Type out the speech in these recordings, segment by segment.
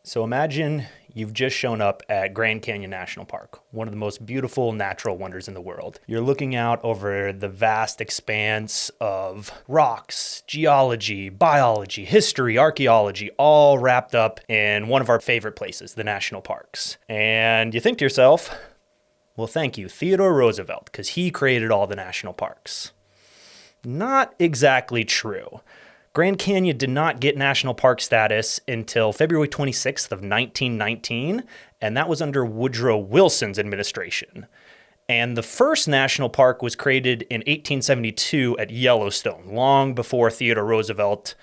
So imagine you've just shown up at Grand Canyon National Park, one of the most beautiful natural wonders in the world. You're looking out over the vast expanse of rocks, geology, biology, history, archaeology, all wrapped up in one of our favorite places, the national parks. And you think to yourself, well, thank you, Theodore Roosevelt, because he created all the national parks. Not exactly true. Grand Canyon did not get national park status until February 26th of 1919, and that was under Woodrow Wilson's administration. And the first national park was created in 1872 at Yellowstone, long before Theodore Roosevelt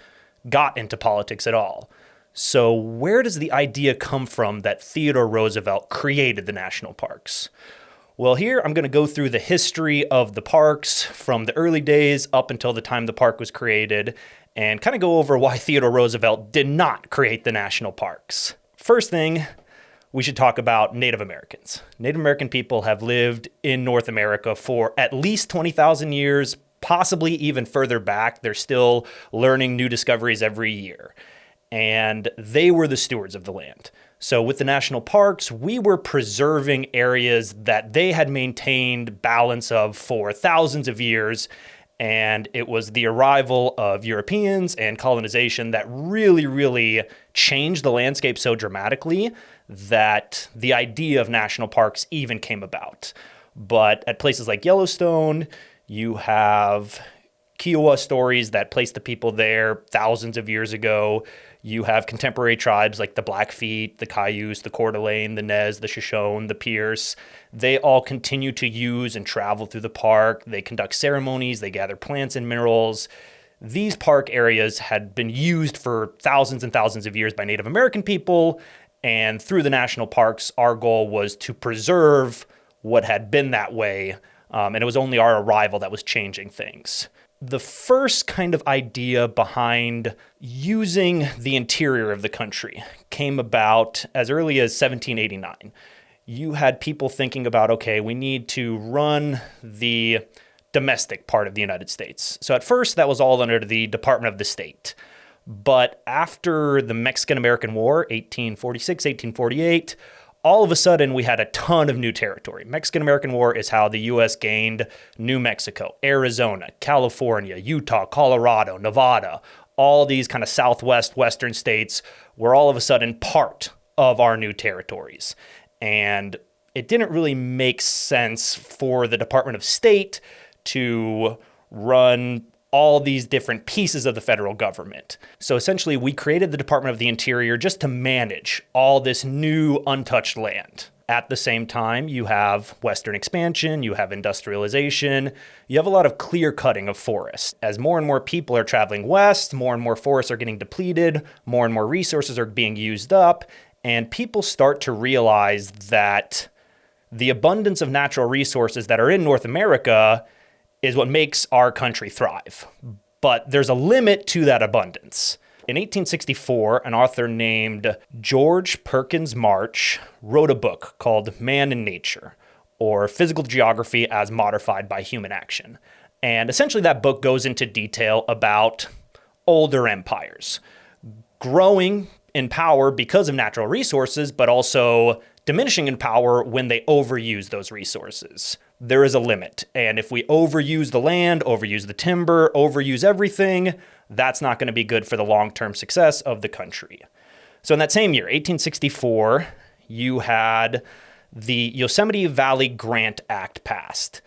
got into politics at all. So where does the idea come from that Theodore Roosevelt created the national parks? Well, here I'm going to go through the history of the parks from the early days up until the time the park was created, and kind of go over why Theodore Roosevelt did not create the national parks. First thing, we should talk about Native Americans. Native American people have lived in North America for at least 20,000 years, possibly even further back. They're still learning new discoveries every year. And they were the stewards of the land. So with the national parks, we were preserving areas that they had maintained balance of for thousands of years. And it was the arrival of Europeans and colonization that really changed the landscape so dramatically that the idea of national parks even came about. But at places like Yellowstone, you have Kiowa stories that placed the people there thousands of years ago. You have contemporary tribes like the Blackfeet, the Cayuse, the Coeur d'Alene, the Nez, the Shoshone, the Pierce. They all continue to use and travel through the park. They conduct ceremonies. They gather plants and minerals. These park areas had been used for thousands and thousands of years by Native American people. And through the national parks, our goal was to preserve what had been that way. And it was only our arrival that was changing things. The first kind of idea behind using the interior of the country came about as early as 1789. You had people thinking about, okay, we need to run the domestic part of the United States. So at first, that was all under the Department of the State. But after the Mexican-American War, 1846, 1848, all of a sudden, we had a ton of new territory. Mexican-American War is how the U.S. gained New Mexico, Arizona, California, Utah, Colorado, Nevada. All these kind of southwest, western states were all of a sudden part of our new territories. And it didn't really make sense for the Department of State to run all these different pieces of the federal government. So essentially, we created the Department of the Interior just to manage all this new untouched land. At the same time, you have Western expansion, you have industrialization, you have a lot of clear cutting of forests. As more and more people are traveling west, more and more forests are getting depleted, more and more resources are being used up, and people start to realize that the abundance of natural resources that are in North America is what makes our country thrive. But there's a limit to that abundance. In 1864, an author named George Perkins March wrote a book called Man and Nature, or Physical Geography as Modified by Human Action. And essentially that book goes into detail about older empires growing in power because of natural resources, but also diminishing in power when they overuse those resources. There is a limit. And if we overuse the land, overuse the timber, overuse everything, that's not going to be good for the long-term success of the country. So in that same year, 1864, you had the Yosemite Valley Grant Act passed.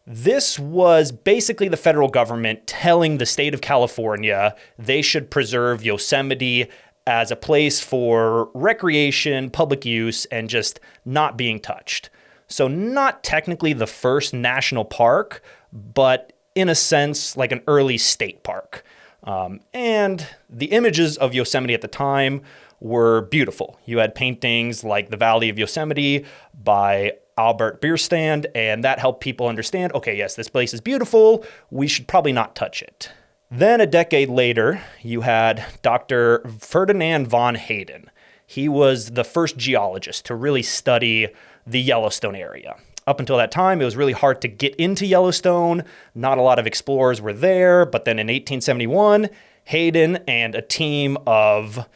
This was basically the federal government telling the state of California they should preserve Yosemite as a place for recreation, public use, and just not being touched. So not technically the first national park, but in a sense like an early state park. And the images of Yosemite at the time were beautiful. You had paintings like The Valley of Yosemite by Albert Bierstand, and that helped people understand, okay, yes, this place is beautiful. We should probably not touch it. Then a decade later, you had Dr. Ferdinand von Hayden. He was the first geologist to really study the Yellowstone area. Up until that time, it was really hard to get into Yellowstone. Not a lot of explorers were there. But then in 1871, Hayden and a team of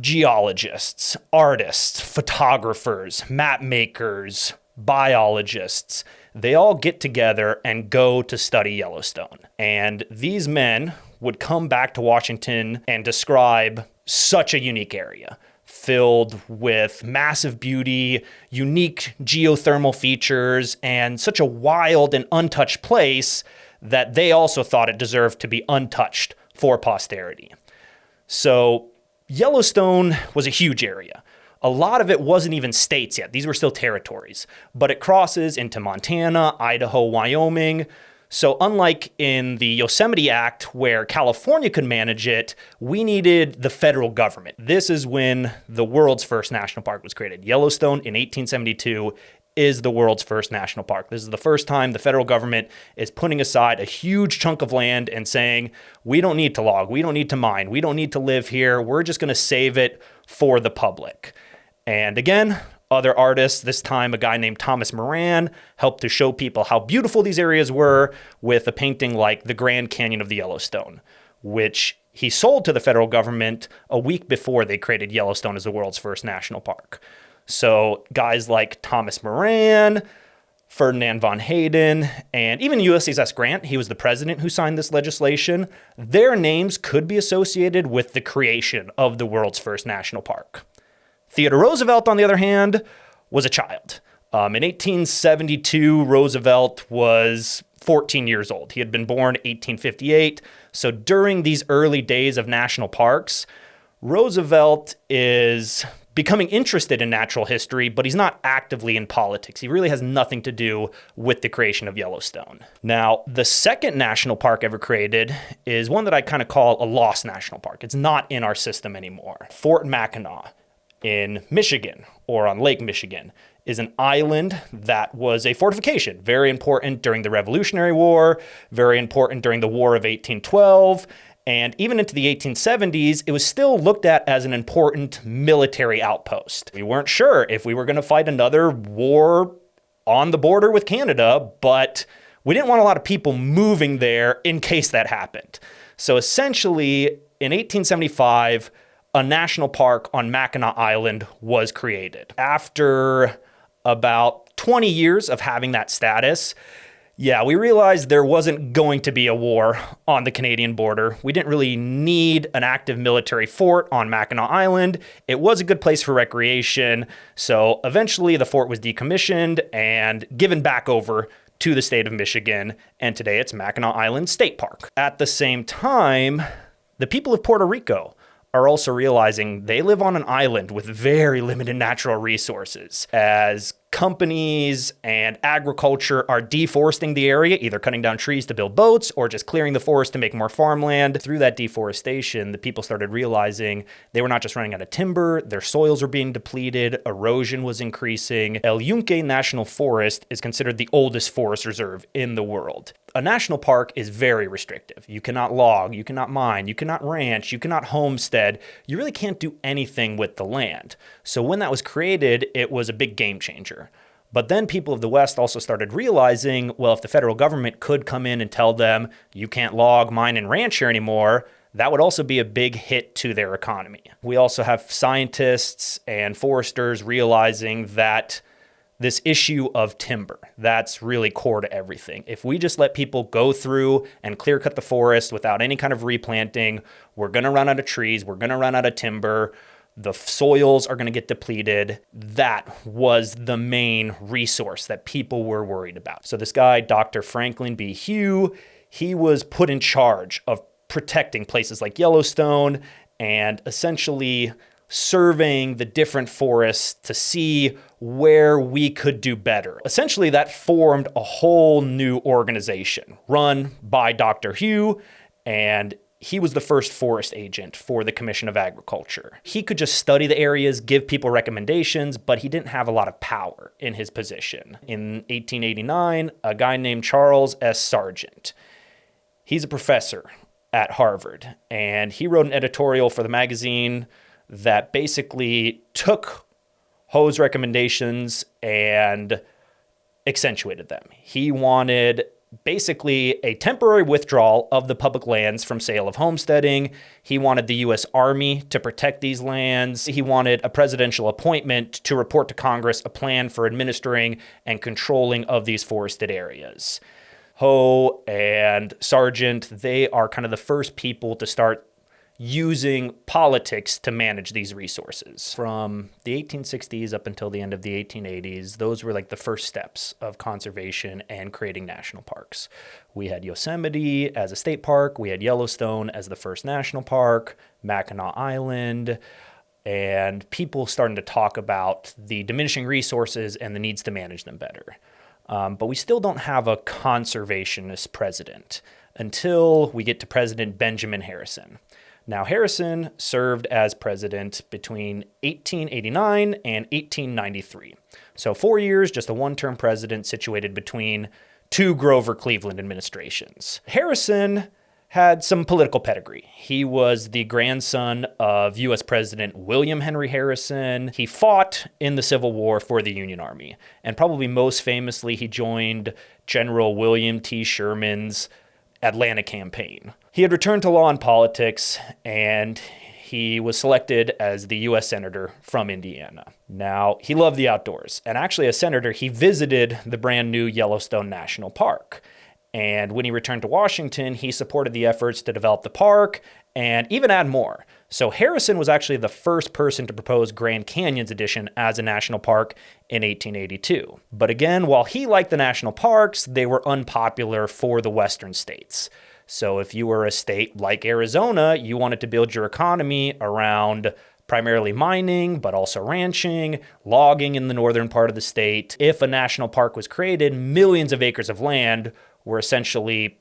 geologists, artists, photographers, map makers, biologists, they all get together and go to study Yellowstone. And these men would come back to Washington and describe such a unique area, filled with massive beauty, unique geothermal features, and such a wild and untouched place that they also thought it deserved to be untouched for posterity. So Yellowstone was a huge area. A lot of it wasn't even states yet. These were still territories, but it crosses into Montana, Idaho, Wyoming. So unlike in the Yosemite Act, where California could manage it, we needed the federal government. This is when the world's first national park was created. Yellowstone in 1872 is the world's first national park. This is the first time the federal government is putting aside a huge chunk of land and saying, we don't need to log, we don't need to mine, we don't need to live here. We're just going to save it for the public. And again, other artists, this time a guy named Thomas Moran, helped to show people how beautiful these areas were with a painting like the Grand Canyon of the Yellowstone, which he sold to the federal government a week before they created Yellowstone as the world's first national park. So guys like Thomas Moran, Ferdinand von Hayden, and even Ulysses S. Grant, he was the president who signed this legislation, their names could be associated with the creation of the world's first national park. Theodore Roosevelt, on the other hand, was a child. In 1872, Roosevelt was 14 years old. He had been born in 1858. So during these early days of national parks, Roosevelt is becoming interested in natural history, but he's not actively in politics. He really has nothing to do with the creation of Yellowstone. Now, the second national park ever created is one that I kind of call a lost national park. It's not in our system anymore. Fort Mackinac in Michigan, or on Lake Michigan, is an island that was a fortification, very important during the Revolutionary War, very important during the War of 1812, and even into the 1870s, it was still looked at as an important military outpost. We weren't sure if we were going to fight another war on the border with Canada, but we didn't want a lot of people moving there in case that happened. So essentially, in 1875, a national park on Mackinac Island was created. After about 20 years of having that status, we realized there wasn't going to be a war on the Canadian border. We didn't really need an active military fort on Mackinac Island. It was a good place for recreation. So eventually the fort was decommissioned and given back over to the state of Michigan. And today it's Mackinac Island State Park. At the same time, the people of Puerto Rico are also realizing they live on an island with very limited natural resources. As companies and agriculture are deforesting the area, either cutting down trees to build boats or just clearing the forest to make more farmland. Through that deforestation, the people started realizing they were not just running out of timber, their soils were being depleted, erosion was increasing. El Yunque National Forest is considered the oldest forest reserve in the world. A national park is very restrictive. You cannot log, you cannot mine, you cannot ranch, you cannot homestead. You really can't do anything with the land. So when that was created, it was a big game changer. But then people of the West also started realizing, well, if the federal government could come in and tell them you can't log, mine, and ranch here anymore, that would also be a big hit to their economy. We also have scientists and foresters realizing that this issue of timber, that's really core to everything. If we just let people go through and clear cut the forest without any kind of replanting, we're going to run out of trees, we're going to run out of timber, the soils are going to get depleted. That was the main resource that people were worried about. So this guy, Dr. Franklin B. Hugh, he was put in charge of protecting places like Yellowstone and essentially surveying the different forests to see where we could do better. Essentially, that formed a whole new organization run by Dr. Hugh, and he was the first forest agent for the Commission of Agriculture. He could just study the areas, give people recommendations, but he didn't have a lot of power in his position. In 1889, a guy named Charles S. Sargent, he's a professor at Harvard, and he wrote an editorial for the magazine that basically took Ho's recommendations and accentuated them. He wanted basically a temporary withdrawal of the public lands from sale of homesteading. He wanted the U.S. Army to protect these lands. He wanted a presidential appointment to report to Congress a plan for administering and controlling of these forested areas. Howe and Sargent, they are kind of the first people to start using politics to manage these resources. From the 1860s up until the end of the 1880s, those were like the first steps of conservation and creating national parks. We had Yosemite as a state park, we had Yellowstone as the first national park, Mackinac Island, and people starting to talk about the diminishing resources and the needs to manage them better. But we still don't have a conservationist president until we get to President Benjamin Harrison. Now, Harrison served as president between 1889 and 1893. So 4 years, just a one-term president situated between two Grover Cleveland administrations. Harrison had some political pedigree. He was the grandson of U.S. President William Henry Harrison. He fought in the Civil War for the Union Army. And probably most famously, he joined General William T. Sherman's Atlanta campaign. He had returned to law and politics, and he was selected as the U.S. Senator from Indiana. Now, he loved the outdoors, and actually as senator, he visited the brand new Yellowstone National Park. And when he returned to Washington, he supported the efforts to develop the park and even add more. So Harrison was actually the first person to propose Grand Canyon's addition as a national park in 1882. But again, while he liked the national parks, they were unpopular for the western states. So if you were a state like Arizona, you wanted to build your economy around primarily mining, but also ranching, logging in the northern part of the state. If a national park was created, millions of acres of land were essentially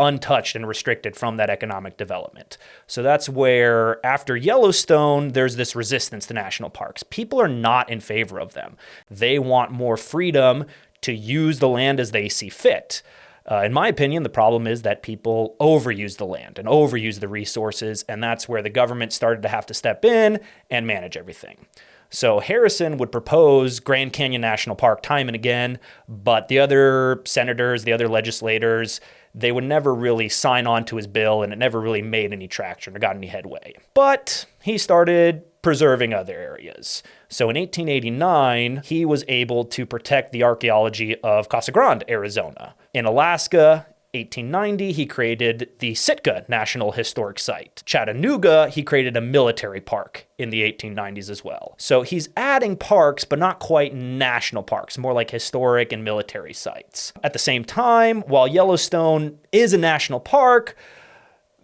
untouched and restricted from that economic development. So that's where, after Yellowstone, there's this resistance to national parks. People are not in favor of them. They want more freedom to use the land as they see fit. In my opinion, the problem is that people overuse the land and overuse the resources, and that's where the government started to have to step in and manage everything. So Harrison would propose Grand Canyon National Park time and again, but the other senators, the other legislators, they would never really sign on to his bill, and it never really made any traction or got any headway. But he started preserving other areas. So in 1889, he was able to protect the archaeology of Casa Grande, Arizona. In Alaska, 1890, he created the Sitka National Historic Site. Chattanooga, he created a military park in the 1890s as well. So he's adding parks, but not quite national parks, more like historic and military sites. At the same time, while Yellowstone is a national park,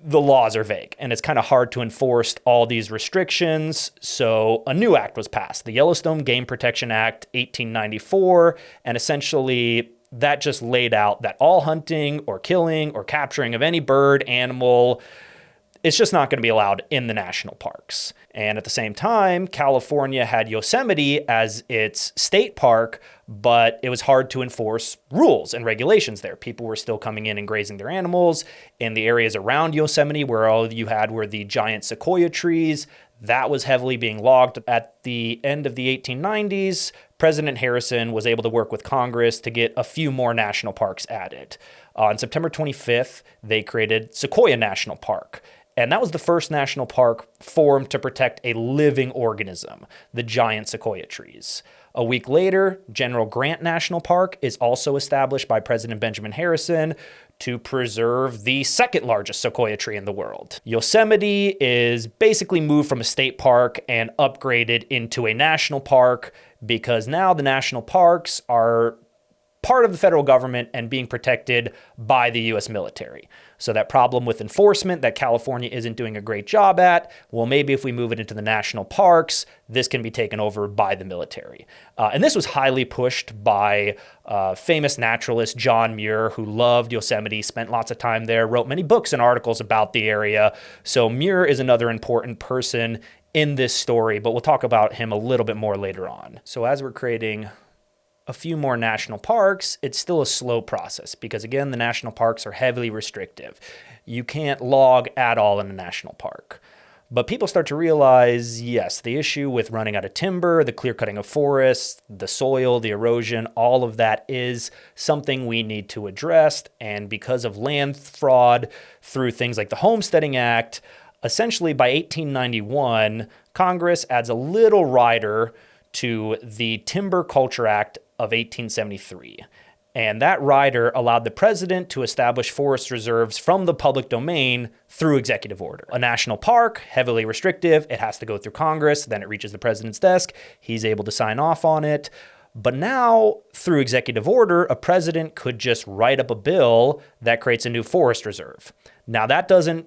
the laws are vague, and it's kind of hard to enforce all these restrictions. So a new act was passed, the Yellowstone Game Protection Act, 1894, and essentially that just laid out that all hunting or killing or capturing of any bird, animal, it's just not going to be allowed in the national parks. And at the same time, California had Yosemite as its state park, but it was hard to enforce rules and regulations there. People were still coming in and grazing their animals. In the areas around Yosemite, where all you had were the giant sequoia trees, that was heavily being logged. At the end of the 1890s, President Harrison was able to work with Congress to get a few more national parks added. On September 25th, they created Sequoia National Park. And that was the first national park formed to protect a living organism, the giant sequoia trees. A week later, General Grant National Park is also established by President Benjamin Harrison to preserve the second largest sequoia tree in the world. Yosemite is basically moved from a state park and upgraded into a national park because now the national parks are part of the federal government and being protected by the U.S. military. So that problem with enforcement that California isn't doing a great job at, well, maybe if we move it into the national parks, this can be taken over by the military. And this was highly pushed by famous naturalist John Muir, who loved Yosemite, spent lots of time there, wrote many books and articles about the area. So Muir is another important person in this story, but we'll talk about him a little bit more later on. So as we're creating a few more national parks, it's still a slow process because, again, the national parks are heavily restrictive. You can't log at all in a national park. But people start to realize, yes, the issue with running out of timber, the clear cutting of forests, the soil, the erosion, all of that is something we need to address. And because of land fraud through things like the Homesteading Act, essentially by 1891, Congress adds a little rider to the Timber Culture Act of 1873. And that rider allowed the president to establish forest reserves from the public domain through executive order. A national park, heavily restrictive, it has to go through Congress, then it reaches the president's desk, he's able to sign off on it. But now, through executive order, a president could just write up a bill that creates a new forest reserve. Now, that doesn't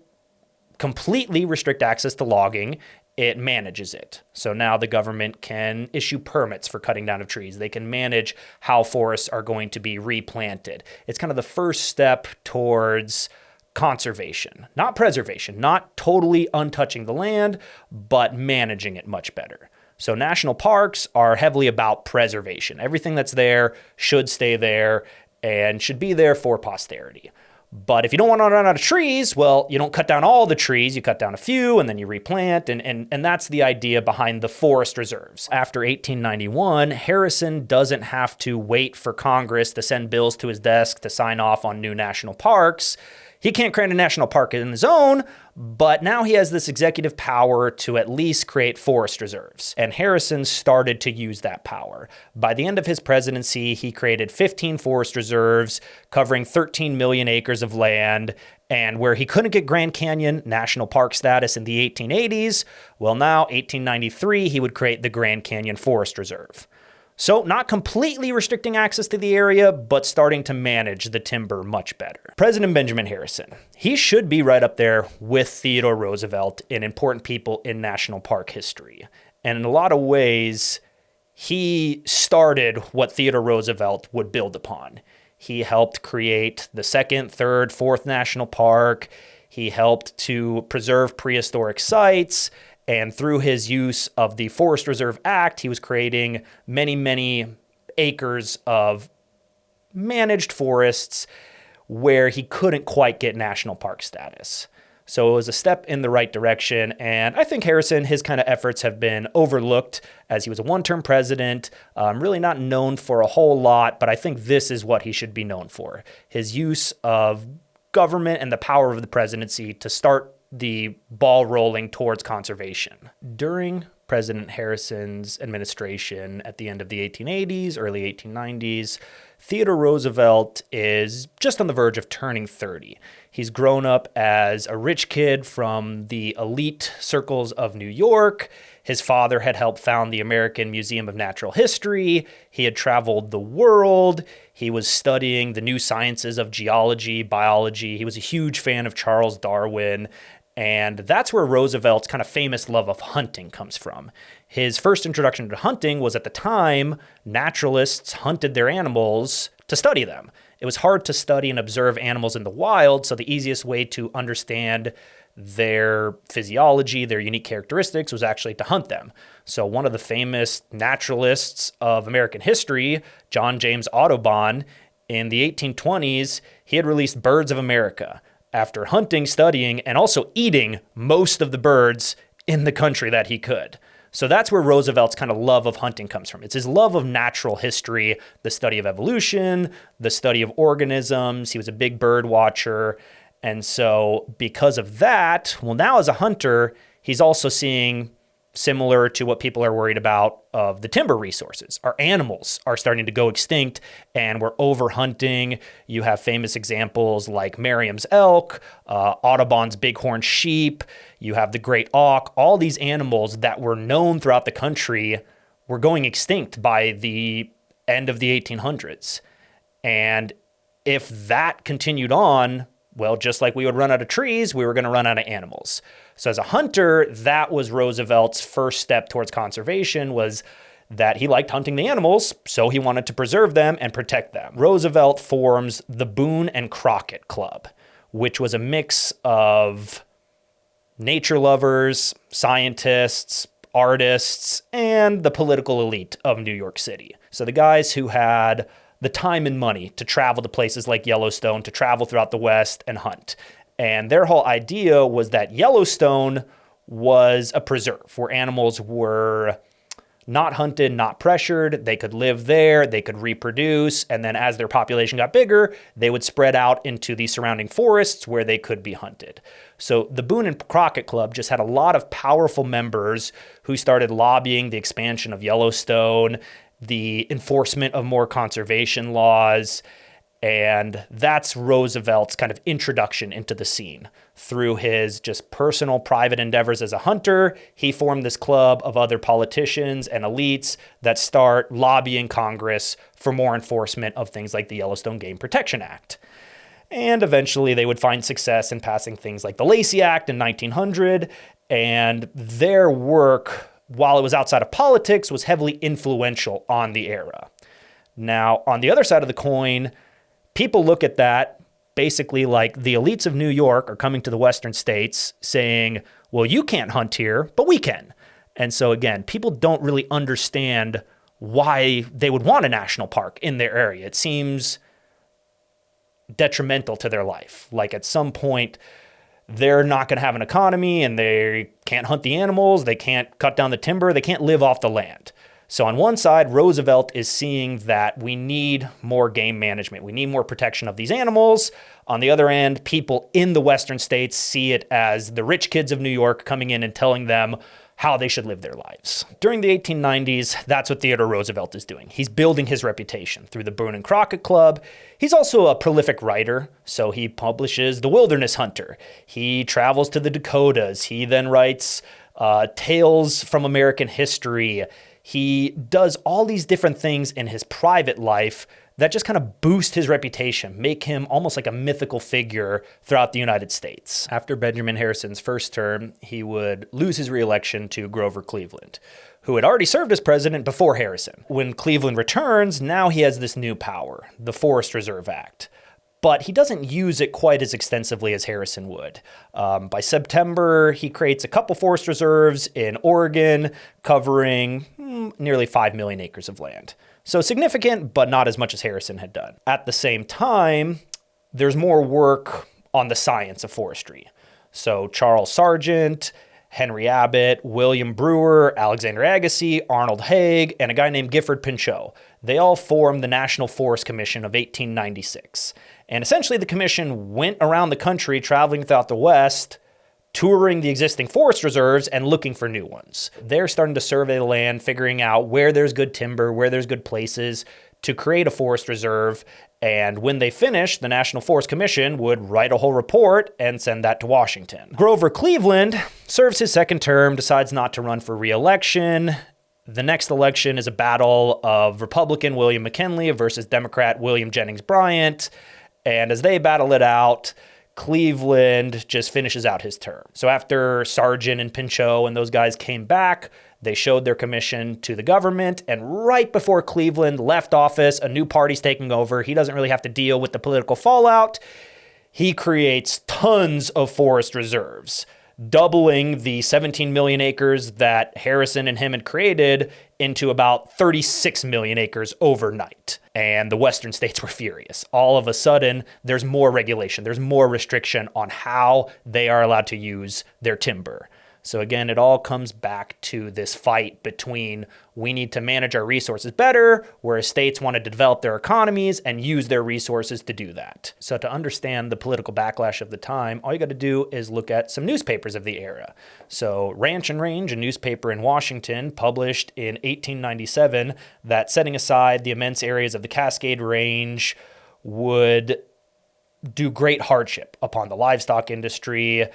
completely restrict access to logging. It manages it. So now the government can issue permits for cutting down of trees. They can manage how forests are going to be replanted. It's kind of the first step towards conservation, not preservation, not totally untouching the land, but managing it much better. So national parks are heavily about preservation. Everything that's there should stay there and should be there for posterity. But if you don't want to run out of trees, well, you don't cut down all the trees, you cut down a few and then you replant. And that's the idea behind the forest reserves. After 1891, Harrison doesn't have to wait for Congress to send bills to his desk to sign off on new national parks. He can't create a national park in his own, but now he has this executive power to at least create forest reserves. And Harrison started to use that power. By the end of his presidency, he created 15 forest reserves covering 13 million acres of land. And where he couldn't get Grand Canyon National Park status in the 1880s, well, now, 1893, he would create the Grand Canyon Forest Reserve. So not completely restricting access to the area, but starting to manage the timber much better. President Benjamin Harrison, he should be right up there with Theodore Roosevelt in important people in national park history. And in a lot of ways, he started what Theodore Roosevelt would build upon. He helped create the 2nd, 3rd, 4th national park. He helped to preserve prehistoric sites. And through his use of the Forest Reserve Act, he was creating many, many acres of managed forests where he couldn't quite get national park status. So it was a step in the right direction. And I think Harrison, his kind of efforts have been overlooked as he was a one-term president, really not known for a whole lot, but I think this is what he should be known for. His use of government and the power of the presidency to start the ball rolling towards conservation. During President Harrison's administration at the end of the 1880s, early 1890s, Theodore Roosevelt is just on the verge of turning 30. He's grown up as a rich kid from the elite circles of New York. His father had helped found the American Museum of Natural History. He had traveled the world. He was studying the new sciences of geology, biology. He was a huge fan of Charles Darwin. And that's where Roosevelt's kind of famous love of hunting comes from. His first introduction to hunting was at the time, naturalists hunted their animals to study them. It was hard to study and observe animals in the wild, so the easiest way to understand their physiology, their unique characteristics, was actually to hunt them. So one of the famous naturalists of American history, John James Audubon, in the 1820s, he had released Birds of America, after hunting, studying, and also eating most of the birds in the country that he could. So that's where Roosevelt's kind of love of hunting comes from. It's his love of natural history, the study of evolution, the study of organisms. He was a big bird watcher. And so because of that, well, now as a hunter, he's also seeing, similar to what people are worried about of the timber resources. Our animals are starting to go extinct and we're overhunting. You have famous examples like Merriam's elk, Audubon's bighorn sheep. You have the great auk. All these animals that were known throughout the country were going extinct by the end of the 1800s. And if that continued on, well, just like we would run out of trees, we were going to run out of animals. So as a hunter, that was Roosevelt's first step towards conservation, was that he liked hunting the animals, so he wanted to preserve them and protect them. Roosevelt forms the Boone and Crockett Club, which was a mix of nature lovers, scientists, artists, and the political elite of New York City. So the guys who had the time and money to travel to places like Yellowstone, to travel throughout the West and hunt. And their whole idea was that Yellowstone was a preserve where animals were not hunted, not pressured. They could live there, they could reproduce, and then as their population got bigger, they would spread out into the surrounding forests where they could be hunted. So the Boone and Crockett Club just had a lot of powerful members who started lobbying the expansion of Yellowstone, the enforcement of more conservation laws, and that's Roosevelt's kind of introduction into the scene. Through his just personal private endeavors as a hunter, he formed this club of other politicians and elites that start lobbying Congress for more enforcement of things like the Yellowstone Game Protection Act. And eventually they would find success in passing things like the Lacey Act in 1900, and their work, while it was outside of politics, was heavily influential on the era. Now, on the other side of the coin, people look at that basically like the elites of New York are coming to the western states saying, well, you can't hunt here, but we can. And so again, people don't really understand why they would want a national park in their area. It seems detrimental to their life. Like at some point, they're not going to have an economy and they can't hunt the animals, they can't cut down the timber, they can't live off the land. So on one side, Roosevelt is seeing that we need more game management. We need more protection of these animals. On the other end, people in the western states see it as the rich kids of New York coming in and telling them how they should live their lives. During the 1890s, that's what Theodore Roosevelt is doing. He's building his reputation through the Boone and Crockett Club. He's also a prolific writer, so he publishes The Wilderness Hunter. He travels to the Dakotas. He then writes tales from American history. He does all these different things in his private life that just kind of boost his reputation, make him almost like a mythical figure throughout the United States. After Benjamin Harrison's first term, he would lose his reelection to Grover Cleveland, who had already served as president before Harrison. When Cleveland returns, now he has this new power, the Forest Reserve Act. But he doesn't use it quite as extensively as Harrison would. By September, he creates a couple forest reserves in Oregon, covering nearly 5 million acres of land. So significant, but not as much as Harrison had done. At the same time, there's more work on the science of forestry. So Charles Sargent, Henry Abbott, William Brewer, Alexander Agassiz, Arnold Haig, and a guy named Gifford Pinchot. They all formed the National Forest Commission of 1896. And essentially the commission went around the country, traveling throughout the West, touring the existing forest reserves and looking for new ones. They're starting to survey the land, figuring out where there's good timber, where there's good places to create a forest reserve. And when they finished, the National Forest Commission would write a whole report and send that to Washington. Grover Cleveland serves his second term, decides not to run for re-election. The next election is a battle of Republican William McKinley versus Democrat William Jennings Bryant. And as they battle it out, Cleveland just finishes out his term. So after Sargent and Pinchot and those guys came back, they showed their commission to the government, and right before Cleveland left office, a new party's taking over. He doesn't really have to deal with the political fallout. He creates tons of forest reserves, doubling the 17 million acres that Harrison and him had created into about 36 million acres overnight. And the western states were furious. All of a sudden, there's more regulation. There's more restriction on how they are allowed to use their timber. So again, it all comes back to this fight between we need to manage our resources better, whereas states wanted to develop their economies and use their resources to do that. So to understand the political backlash of the time, all you got to do is look at some newspapers of the era. So Ranch and Range, a newspaper in Washington, published in 1897 that setting aside the immense areas of the Cascade Range would do great hardship upon the livestock industry.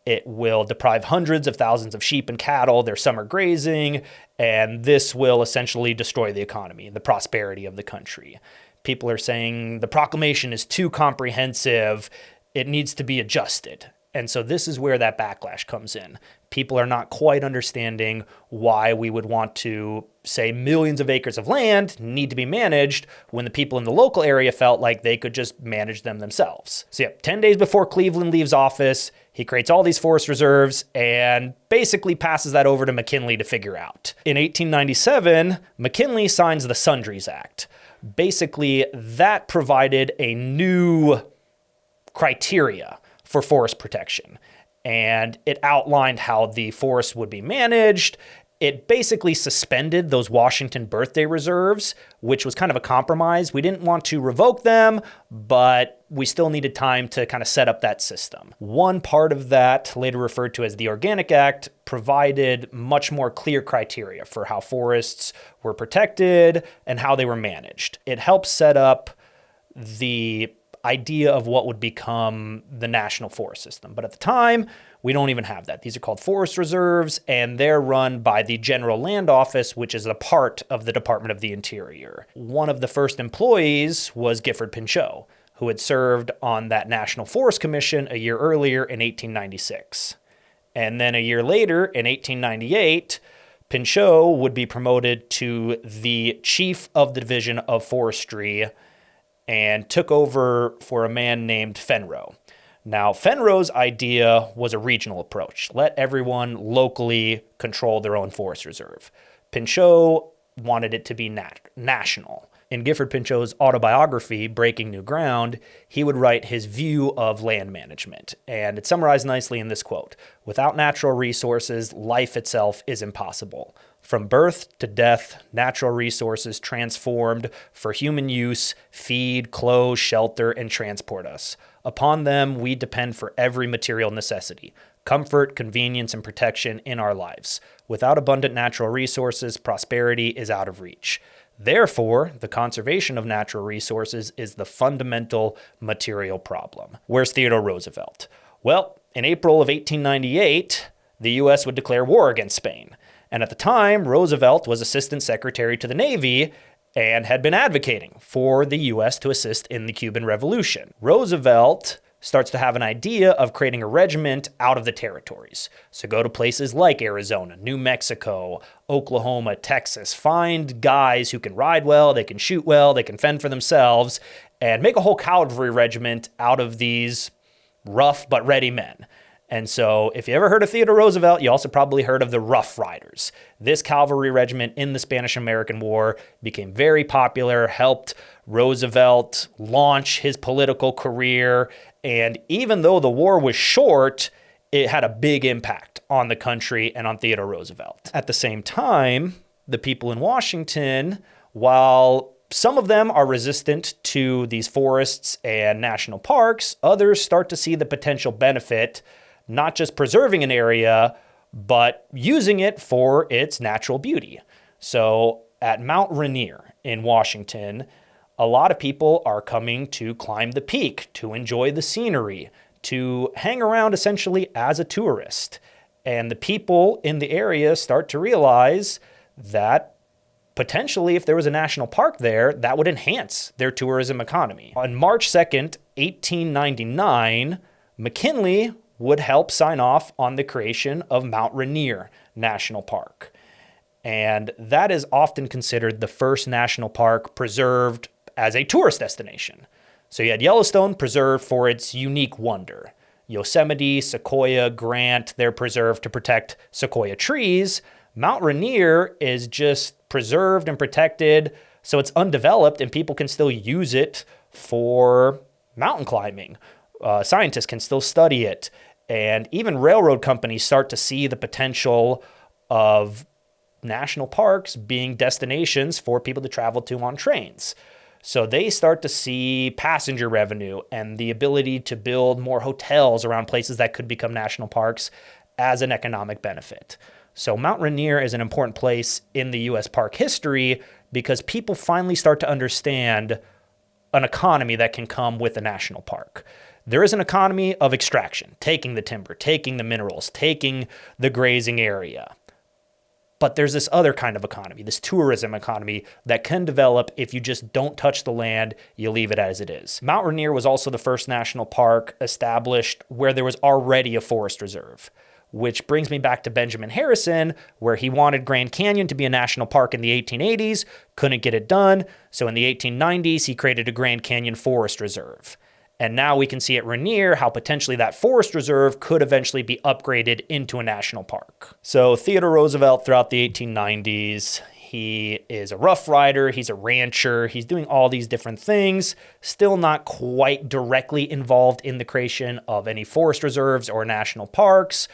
It will deprive hundreds of thousands of sheep and cattle their summer grazing, and this will essentially destroy the economy, the prosperity of the country. People are saying the proclamation is too comprehensive. It needs to be adjusted. And so this is where that backlash comes in. People are not quite understanding why we would want to say millions of acres of land need to be managed when the people in the local area felt like they could just manage them themselves. So 10 days before Cleveland leaves office, he creates all these forest reserves and basically passes that over to McKinley to figure out. In 1897, McKinley signs the Sundries Act. Basically, that provided a new criteria for forest protection. and it outlined how the forest would be managed. It basically suspended those Washington birthday reserves, which was kind of a compromise. We didn't want to revoke them, but we still needed time to kind of set up that system. One part of that, later referred to as the Organic Act, provided much more clear criteria for how forests were protected and how they were managed. It helped set up the idea of what would become the national forest system. But at the time, we don't even have that. These are called forest reserves, and they're run by the General Land Office, which is a part of the Department of the Interior. One of the first employees was Gifford Pinchot, who had served on that National Forest Commission a year earlier in 1896. And then a year later, in 1898, Pinchot would be promoted to the chief of the Division of Forestry and took over for a man named Fenro. Now, Fenro's idea was a regional approach. Let everyone locally control their own forest reserve. Pinchot wanted it to be national. In Gifford Pinchot's autobiography, Breaking New Ground, he would write his view of land management. And it's summarized nicely in this quote: "Without natural resources, life itself is impossible. From birth to death, natural resources transformed for human use feed, clothe, shelter, and transport us. Upon them, we depend for every material necessity, comfort, convenience, and protection in our lives. Without abundant natural resources, prosperity is out of reach. Therefore, the conservation of natural resources is the fundamental material problem." Where's Theodore Roosevelt? Well, in April of 1898, the U.S. would declare war against Spain. And at the time, Roosevelt was Assistant Secretary to the Navy and had been advocating for the U.S. to assist in the Cuban Revolution. Roosevelt starts to have an idea of creating a regiment out of the territories. So go to places like Arizona, New Mexico, Oklahoma, Texas, find guys who can ride well, they can shoot well, they can fend for themselves, and make a whole cavalry regiment out of these rough but ready men. And so if you ever heard of Theodore Roosevelt, you also probably heard of the Rough Riders. This cavalry regiment in the Spanish-American War became very popular, helped Roosevelt launch his political career. And even though the war was short, it had a big impact on the country and on Theodore Roosevelt. At the same time, the people in Washington, while some of them are resistant to these forests and national parks, others start to see the potential benefit, not just preserving an area, but using it for its natural beauty. So at Mount Rainier in Washington, a lot of people are coming to climb the peak, to enjoy the scenery, to hang around essentially as a tourist. And the people in the area start to realize that potentially if there was a national park there, that would enhance their tourism economy. On March 2nd, 1899, McKinley would help sign off on the creation of Mount Rainier National Park. And that is often considered the first national park preserved as a tourist destination. So you had Yellowstone preserved for its unique wonder. Yosemite, Sequoia, Grant, they're preserved to protect sequoia trees. Mount Rainier is just preserved and protected, so it's undeveloped and people can still use it for mountain climbing. Scientists can still study it. And even railroad companies start to see the potential of national parks being destinations for people to travel to on trains. So they start to see passenger revenue and the ability to build more hotels around places that could become national parks as an economic benefit. So Mount Rainier is an important place in the U.S. park history because people finally start to understand an economy that can come with a national park. There is an economy of extraction, taking the timber, taking the minerals, taking the grazing area. But there's this other kind of economy, this tourism economy that can develop if you just don't touch the land, you leave it as it is. Mount Rainier was also the first national park established where there was already a forest reserve, which brings me back to Benjamin Harrison, where he wanted Grand Canyon to be a national park in the 1880s, couldn't get it done. So in the 1890s, he created a Grand Canyon Forest Reserve. And now we can see at Rainier how potentially that forest reserve could eventually be upgraded into a national park. So Theodore Roosevelt throughout the 1890s, He is a rough rider. He's a rancher. He's doing all these different things, still not quite directly involved in the creation of any forest reserves or national parks.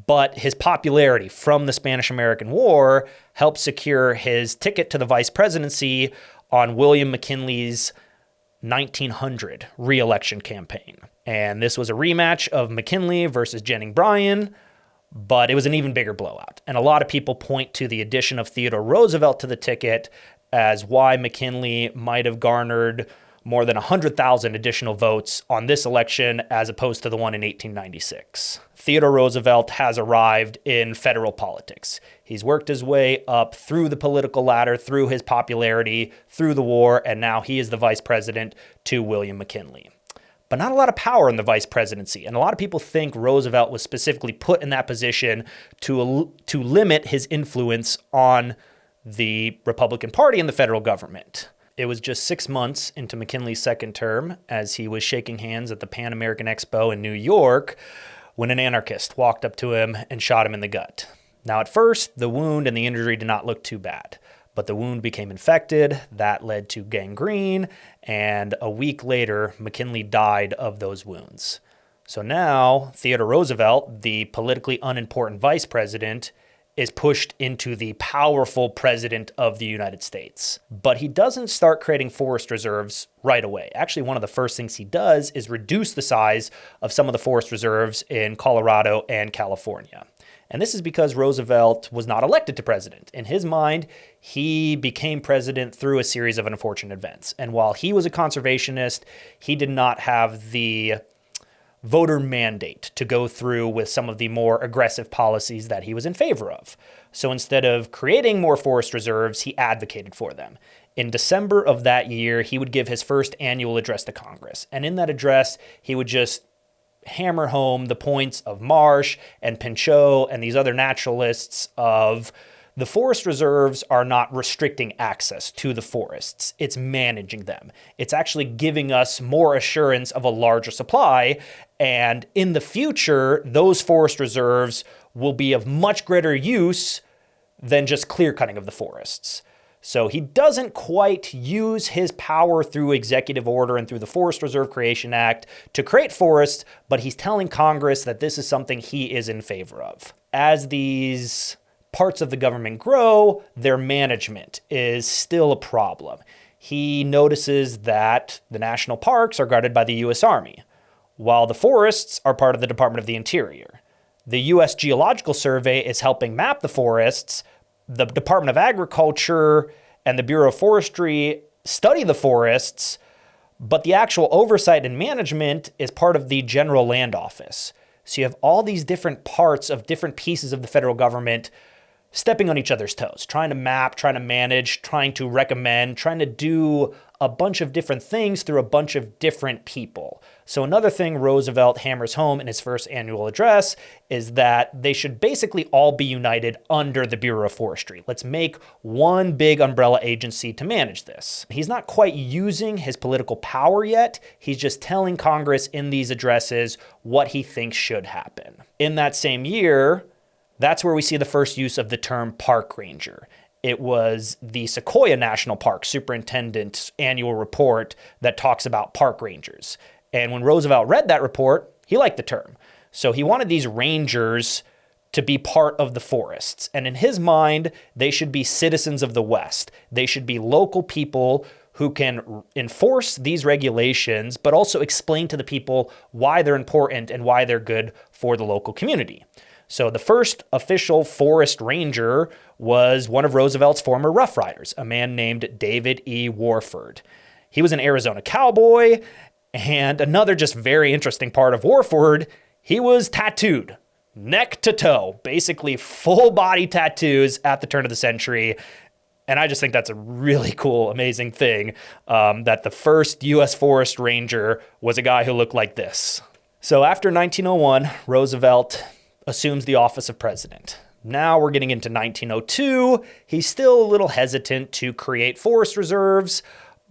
But his popularity from the Spanish-American War helped secure his ticket to the vice presidency on William McKinley's 1900 re-election campaign. And this was a rematch of McKinley versus Jennings Bryan, but it was an even bigger blowout. And a lot of people point to the addition of Theodore Roosevelt to the ticket as why McKinley might have garnered more than 100,000 additional votes on this election as opposed to the one in 1896. Theodore Roosevelt has arrived in federal politics. He's worked his way up through the political ladder, through his popularity, through the war, and now he is the vice president to William McKinley. But not a lot of power in the vice presidency. And a lot of people think Roosevelt was specifically put in that position to limit his influence on the Republican Party and the federal government. It was just 6 months into McKinley's second term, as he was shaking hands at the Pan American Expo in New York, when an anarchist walked up to him and shot him in the gut. Now, at first, the wound and the injury did not look too bad, but the wound became infected. That led to gangrene, and a week later, McKinley died of those wounds. So now, Theodore Roosevelt, the politically unimportant vice president, is pushed into the powerful president of the United States. But he doesn't start creating forest reserves right away. Actually, one of the first things he does is reduce the size of some of the forest reserves in Colorado and California. And this is because Roosevelt was not elected to president. In his mind, he became president through a series of unfortunate events. And while he was a conservationist, he did not have the voter mandate to go through with some of the more aggressive policies that he was in favor of. So instead of creating more forest reserves, he advocated for them. In December of that year, he would give his first annual address to Congress. And in that address, he would just hammer home the points of Marsh and Pinchot and these other naturalists of the forest reserves are not restricting access to the forests. It's managing them. It's actually giving us more assurance of a larger supply. And in the future, those forest reserves will be of much greater use than just clear cutting of the forests. So he doesn't quite use his power through executive order and through the Forest Reserve Creation Act to create forests, but he's telling Congress that this is something he is in favor of. As these parts of the government grow, their management is still a problem. He notices that the national parks are guarded by the U.S. Army, while the forests are part of the Department of the Interior. The U.S. Geological Survey is helping map the forests. The Department of Agriculture and the Bureau of Forestry study the forests, but the actual oversight and management is part of the General Land Office. So you have all these different parts of different pieces of the federal government stepping on each other's toes, trying to map, trying to manage, trying to recommend, trying to do a bunch of different things through a bunch of different people. So another thing Roosevelt hammers home in his first annual address is that they should basically all be united under the Bureau of Forestry. Let's make one big umbrella agency to manage this. He's not quite using his political power yet. He's just telling Congress in these addresses what he thinks should happen. In that same year, that's where we see the first use of the term park ranger. It was the Sequoia National Park superintendent's annual report that talks about park rangers. And when Roosevelt read that report, he liked the term. So he wanted these rangers to be part of the forests. And in his mind, they should be citizens of the West. They should be local people who can enforce these regulations, but also explain to the people why they're important and why they're good for the local community. So the first official forest ranger was one of Roosevelt's former Rough Riders, a man named David E. Warford. He was an Arizona cowboy, and another just very interesting part of Warford, he was tattooed, neck to toe, basically full body tattoos at the turn of the century. And I just think that's a really cool, amazing thing, that the first U.S. Forest Ranger was a guy who looked like this. So after 1901, Roosevelt assumes the office of president. Now we're getting into 1902. He's still a little hesitant to create forest reserves,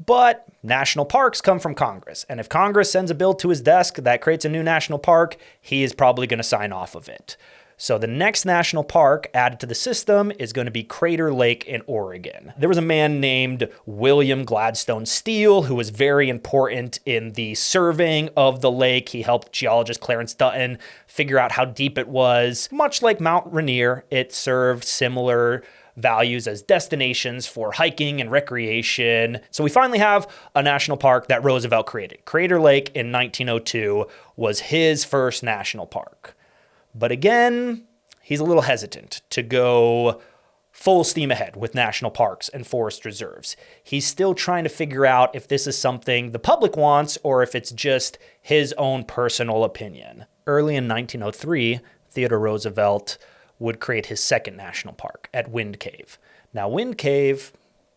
but national parks come from Congress. And if Congress sends a bill to his desk that creates a new national park, he is probably going to sign off of it. So the next national park added to the system is going to be Crater Lake in Oregon. There was a man named William Gladstone Steele who was very important in the surveying of the lake. He helped geologist Clarence Dutton figure out how deep it was. Much like Mount Rainier, it served similar values as destinations for hiking and recreation. So we finally have a national park that Roosevelt created. Crater Lake in 1902 was his first national park. But again, he's a little hesitant to go full steam ahead with national parks and forest reserves. He's still trying to figure out if this is something the public wants or if it's just his own personal opinion. Early in 1903, Theodore Roosevelt would create his second national park at Wind Cave. Now, Wind Cave,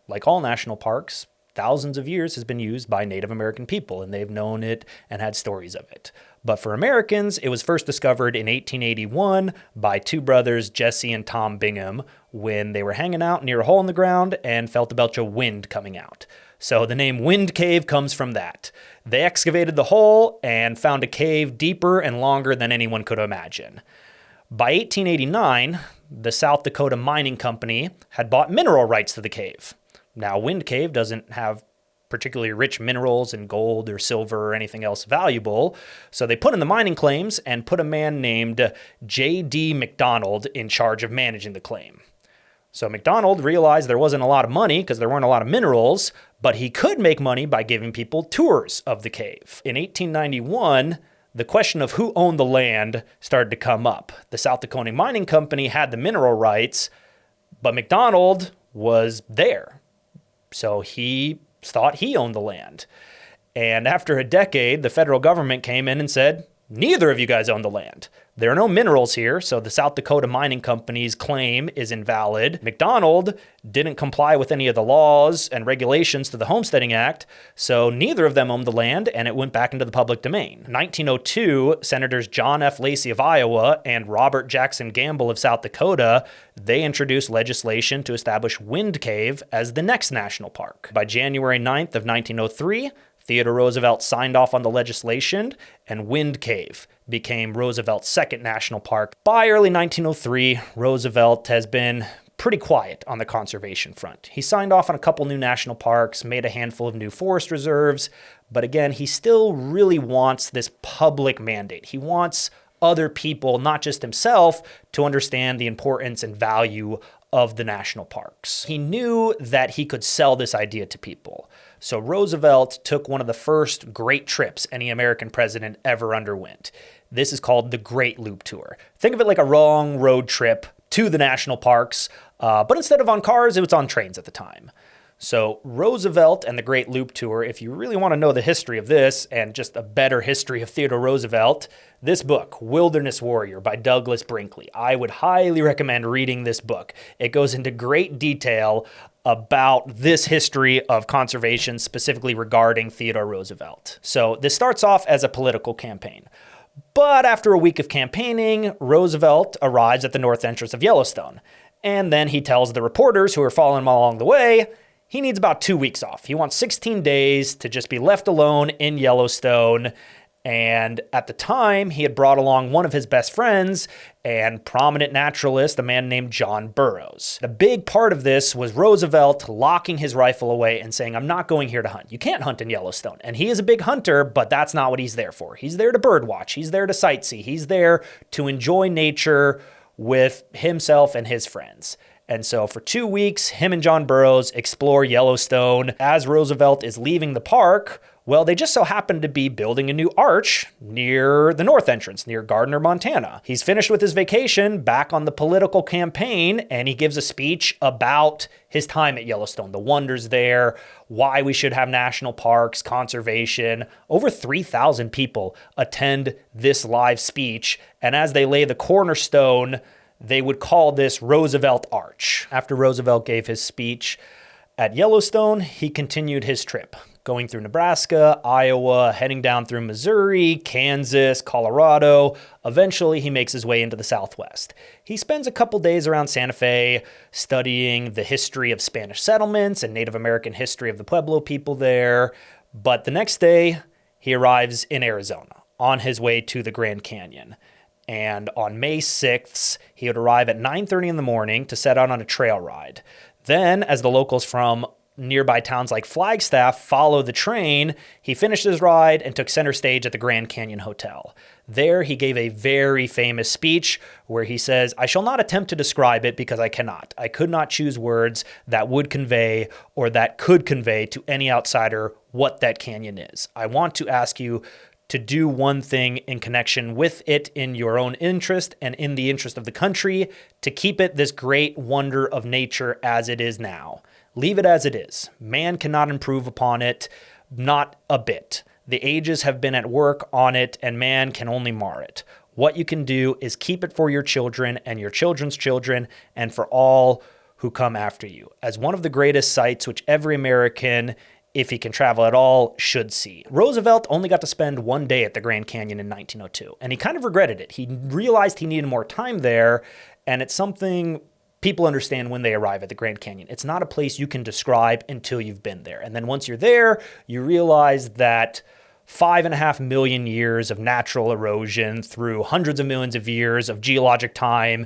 like all national parks, thousands of years has been used by Native American people, and they've known it and had stories of it. But for Americans, it was first discovered in 1881 by two brothers, Jesse and Tom Bingham, when they were hanging out near a hole in the ground and felt a belch of wind coming out. So the name Wind Cave comes from that. They excavated the hole and found a cave deeper and longer than anyone could imagine. By 1889, the South Dakota Mining Company had bought mineral rights to the cave. Now, Wind Cave doesn't have particularly rich minerals in gold or silver or anything else valuable, so they put in the mining claims and put a man named J.D. McDonald in charge of managing the claim. So McDonald realized there wasn't a lot of money because there weren't a lot of minerals, but he could make money by giving people tours of the cave. In 1891, the question of who owned the land started to come up. The South Dakota Mining Company had the mineral rights, but McDonald was there. So he thought he owned the land. And after a decade, the federal government came in and said, neither of you guys own the land. There are no minerals here, so the South Dakota Mining Company's claim is invalid. McDonald didn't comply with any of the laws and regulations to the Homesteading Act, so neither of them owned the land, and it went back into the public domain. In 1902, Senators John F. Lacey of Iowa and Robert Jackson Gamble of South Dakota, they introduced legislation to establish Wind Cave as the next national park. By January 9th of 1903, Theodore Roosevelt signed off on the legislation, and Wind Cave became Roosevelt's second national park. By early 1903, Roosevelt has been pretty quiet on the conservation front. He signed off on a couple new national parks, made a handful of new forest reserves, but again, he still really wants this public mandate. He wants other people, not just himself, to understand the importance and value of the national parks. He knew that he could sell this idea to people. So Roosevelt took one of the first great trips any American president ever underwent. This is called the Great Loop Tour. Think of it like a long road trip to the national parks, but instead of on cars, it was on trains at the time. So Roosevelt and the Great Loop Tour, if you really want to know the history of this and just a better history of Theodore Roosevelt, this book, Wilderness Warrior by Douglas Brinkley, I would highly recommend reading this book. It goes into great detail about this history of conservation, specifically regarding Theodore Roosevelt. So this starts off as a political campaign. But after a week of campaigning, Roosevelt arrives at the north entrance of Yellowstone. And then he tells the reporters who are following him along the way, he needs about 2 weeks off. He wants 16 days to just be left alone in Yellowstone. And at the time, he had brought along one of his best friends and prominent naturalist, a man named John Burroughs. A big part of this was Roosevelt locking his rifle away and saying, I'm not going here to hunt. You can't hunt in Yellowstone. And he is a big hunter, but that's not what he's there for. He's there to birdwatch. He's there to sightsee. He's there to enjoy nature with himself and his friends. And so for 2 weeks, him and John Burroughs explore Yellowstone. As Roosevelt is leaving the park, well, they just so happen to be building a new arch near the north entrance, near Gardner, Montana. He's finished with his vacation, back on the political campaign, and he gives a speech about his time at Yellowstone, the wonders there, why we should have national parks, conservation. Over 3,000 people attend this live speech, and as they lay the cornerstone, they would call this Roosevelt Arch. After Roosevelt gave his speech at Yellowstone, he continued his trip, going through Nebraska, Iowa, heading down through Missouri, Kansas, Colorado. Eventually, he makes his way into the Southwest. He spends a couple days around Santa Fe studying the history of Spanish settlements and Native American history of the Pueblo people there. But the next day, he arrives in Arizona on his way to the Grand Canyon. And on May 6th, he would arrive at 9:30 in the morning to set out on a trail ride. Then, as the locals from nearby towns like Flagstaff follow the train, he finished his ride and took center stage at the Grand Canyon Hotel. There, he gave a very famous speech where he says, "I shall not attempt to describe it because I cannot. I could not choose words that would convey or that could convey to any outsider what that canyon is. I want to ask you to do one thing in connection with it in your own interest and in the interest of the country, to keep it this great wonder of nature as it is now. Leave it as it is. Man cannot improve upon it, not a bit. The ages have been at work on it, and man can only mar it. What you can do is keep it for your children and your children's children and for all who come after you, as one of the greatest sights which every American, if he can travel at all, should see." Roosevelt only got to spend one day at the Grand Canyon in 1902, and he kind of regretted it. He realized he needed more time there, and it's something people understand when they arrive at the Grand Canyon. It's not a place you can describe until you've been there. And then once you're there, you realize that 5.5 million years of natural erosion through hundreds of millions of years of geologic time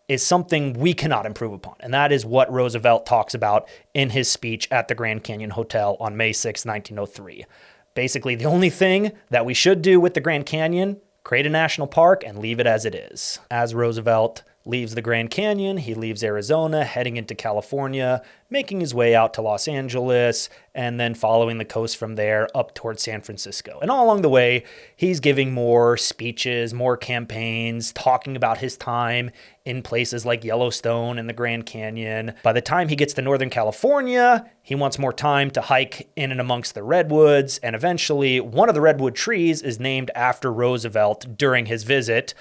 is something we cannot improve upon. And that is what Roosevelt talks about in his speech at the Grand Canyon Hotel on May 6, 1903. Basically, the only thing that we should do with the Grand Canyon, create a national park and leave it as it is. As Roosevelt leaves the Grand Canyon, he leaves Arizona, heading into California, making his way out to Los Angeles, and then following the coast from there up towards San Francisco. And all along the way, he's giving more speeches, more campaigns, talking about his time in places like Yellowstone and the Grand Canyon. By the time he gets to Northern California, he wants more time to hike in and amongst the redwoods, and eventually one of the redwood trees is named after Roosevelt during his visit,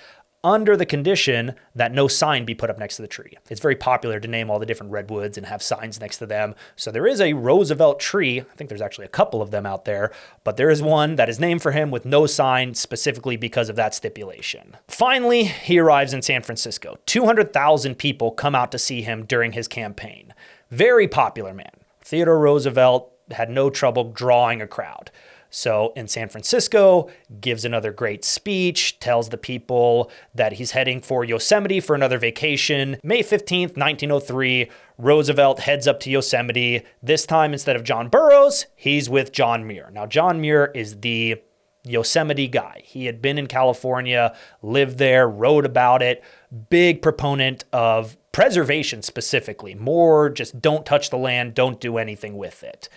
under the condition that no sign be put up next to the tree. It's very popular to name all the different redwoods and have signs next to them. So there is a Roosevelt tree. I think there's actually a couple of them out there, but there is one that is named for him with no sign specifically because of that stipulation. Finally, he arrives in San Francisco. 200,000 people come out to see him during his campaign. Very popular man. Theodore Roosevelt had no trouble drawing a crowd. So in San Francisco, gives another great speech, tells the people that he's heading for Yosemite for another vacation. May 15th, 1903, Roosevelt heads up to Yosemite. This time, instead of John Burroughs, he's with John Muir. Now, John Muir is the Yosemite guy. He had been in California, lived there, wrote about it, big proponent of preservation specifically, more just don't touch the land, don't do anything with it.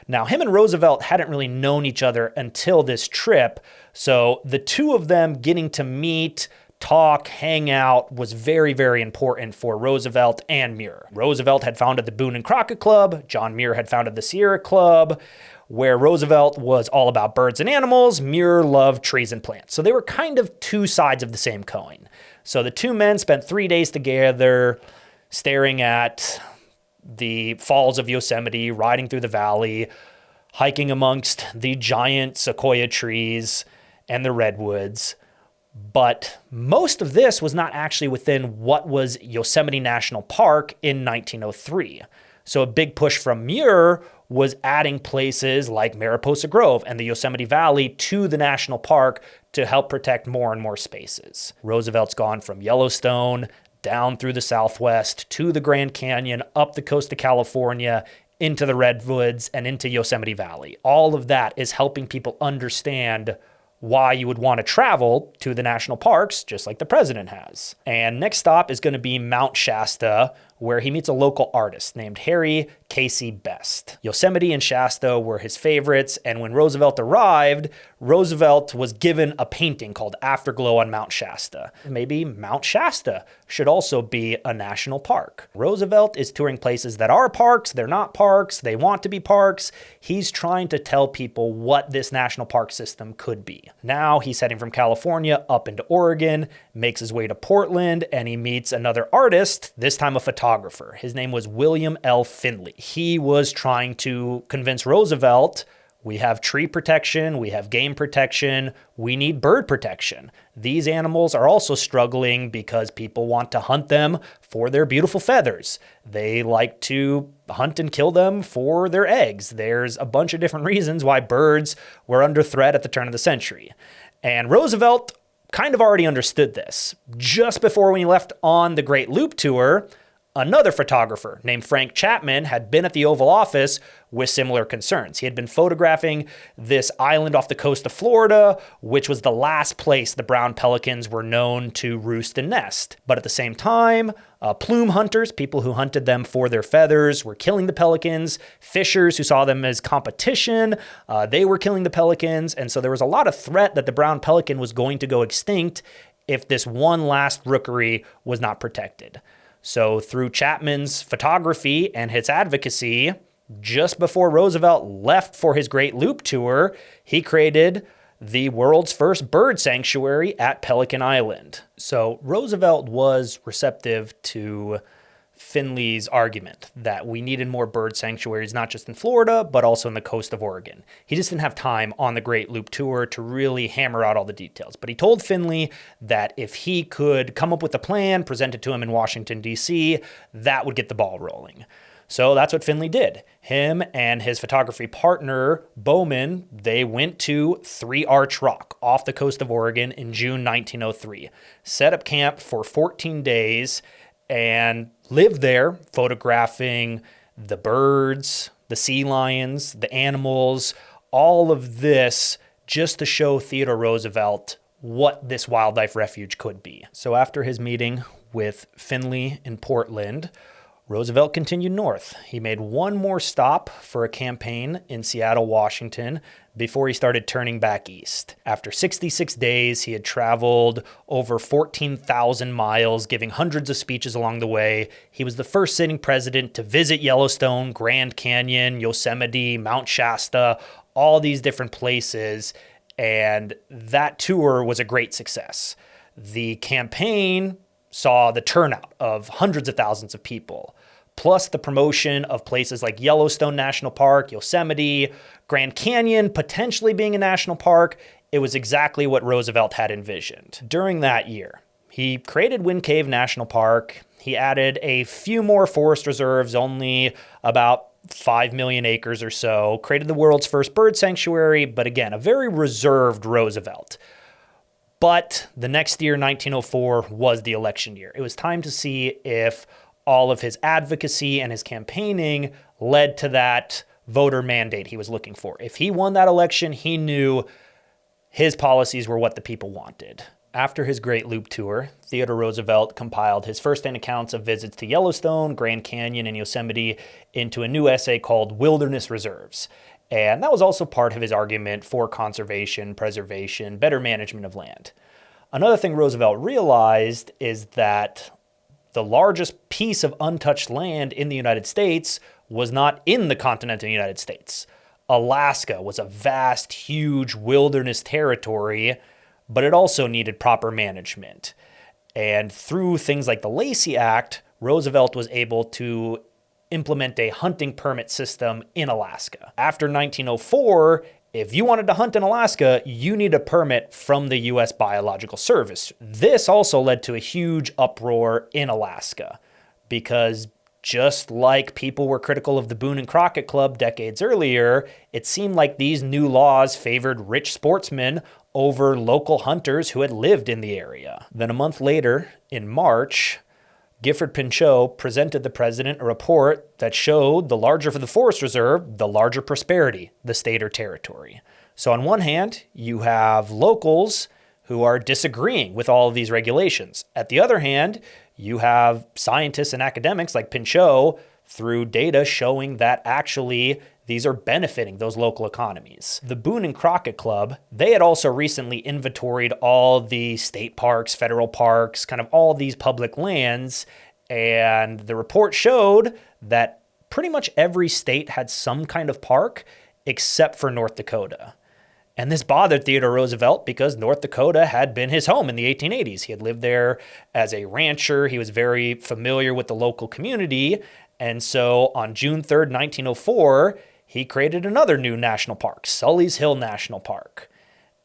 Now, him and Roosevelt hadn't really known each other until this trip, so the two of them getting to meet, talk, hang out was very, very important for Roosevelt and Muir. Roosevelt had founded the Boone and Crockett Club, John Muir had founded the Sierra Club, where Roosevelt was all about birds and animals, Muir loved trees and plants. So they were kind of two sides of the same coin. So the two men spent 3 days together staring at the falls of Yosemite, riding through the valley, hiking amongst the giant sequoia trees and the redwoods. But most of this was not actually within what was Yosemite National Park in 1903. So a big push from Muir was adding places like Mariposa Grove and the Yosemite Valley to the national park to help protect more and more spaces. Roosevelt's gone from Yellowstone down through the Southwest to the Grand Canyon, up the coast of California, into the redwoods, and into Yosemite Valley. All of that is helping people understand why you would want to travel to the national parks, just like the president has. And next stop is going to be Mount Shasta, where he meets a local artist named Harry Casey Best. Yosemite and Shasta were his favorites, and when Roosevelt arrived, Roosevelt was given a painting called Afterglow on Mount Shasta. Maybe Mount Shasta should also be a national park. Roosevelt is touring places that are parks, they're not parks, they want to be parks. He's trying to tell people what this national park system could be. Now he's heading from California up into Oregon, makes his way to Portland, and he meets another artist, this time a photographer. His name was William L. Finley. He was trying to convince Roosevelt, we have tree protection, we have game protection, we need bird protection. These animals are also struggling because people want to hunt them for their beautiful feathers. They like to hunt and kill them for their eggs. There's a bunch of different reasons why birds were under threat at the turn of the century. And Roosevelt kind of already understood this. Just before we left on the Great Loop Tour, another photographer named Frank Chapman had been at the Oval Office with similar concerns. He had been photographing this island off the coast of Florida, which was the last place the brown pelicans were known to roost and nest. But at the same time, plume hunters, people who hunted them for their feathers, were killing the pelicans. Fishers who saw them as competition, they were killing the pelicans. And so there was a lot of threat that the brown pelican was going to go extinct if this one last rookery was not protected. So through Chapman's photography and his advocacy, just before Roosevelt left for his Great Loop Tour, he created the world's first bird sanctuary at Pelican Island. So Roosevelt was receptive to Finley's argument that we needed more bird sanctuaries, not just in Florida, but also in the coast of Oregon. He just didn't have time on the Great Loop Tour to really hammer out all the details. But he told Finley that if he could come up with a plan, present it to him in Washington, D.C., that would get the ball rolling. So that's what Finley did. Him and his photography partner, Bowman, they went to Three Arch Rock off the coast of Oregon in June 1903, set up camp for 14 days, and lived there photographing the birds, the sea lions, the animals, all of this just to show Theodore Roosevelt what this wildlife refuge could be. So after his meeting with Finley in Portland, Roosevelt continued north. He made one more stop for a campaign in Seattle, Washington, before he started turning back east. After 66 days, he had traveled over 14,000 miles, giving hundreds of speeches along the way. He was the first sitting president to visit Yellowstone, Grand Canyon, Yosemite, Mount Shasta, all these different places, and that tour was a great success. The campaign saw the turnout of hundreds of thousands of people, plus the promotion of places like Yellowstone National Park, Yosemite, Grand Canyon potentially being a national park. It was exactly what Roosevelt had envisioned. During that year, he created Wind Cave National Park. He added a few more forest reserves, only about 5 million acres or so, created the world's first bird sanctuary, but again, a very reserved Roosevelt. But the next year, 1904, was the election year. It was time to see if all of his advocacy and his campaigning led to that voter mandate he was looking for. If he won that election, he knew his policies were what the people wanted. After his Great Loop Tour, Theodore Roosevelt compiled his first-hand accounts of visits to Yellowstone, Grand Canyon, and Yosemite into a new essay called Wilderness Reserves. And that was also part of his argument for conservation, preservation, better management of land. Another thing Roosevelt realized is that the largest piece of untouched land in the United States was not in the continental United States. Alaska was a vast, huge wilderness territory, but it also needed proper management. And through things like the Lacey Act, Roosevelt was able to implement a hunting permit system in Alaska. After 1904, if you wanted to hunt in Alaska, you need a permit from the U.S. Biological Service. This also led to a huge uproar in Alaska because just like people were critical of the Boone and Crockett Club decades earlier, it seemed like these new laws favored rich sportsmen over local hunters who had lived in the area. Then a month later, in March, Gifford Pinchot presented the president a report that showed the larger the forest reserve, the larger prosperity the state or territory. So on one hand, you have locals who are disagreeing with all of these regulations. At the other hand, you have scientists and academics like Pinchot through data showing that actually these are benefiting those local economies. The Boone and Crockett Club, they had also recently inventoried all the state parks, federal parks, kind of all these public lands, and the report showed that pretty much every state had some kind of park except for North Dakota. And this bothered Theodore Roosevelt because North Dakota had been his home in the 1880s. He had lived there as a rancher. He was very familiar with the local community. And so on June 3rd, 1904, he created another new national park, Sully's Hill National Park.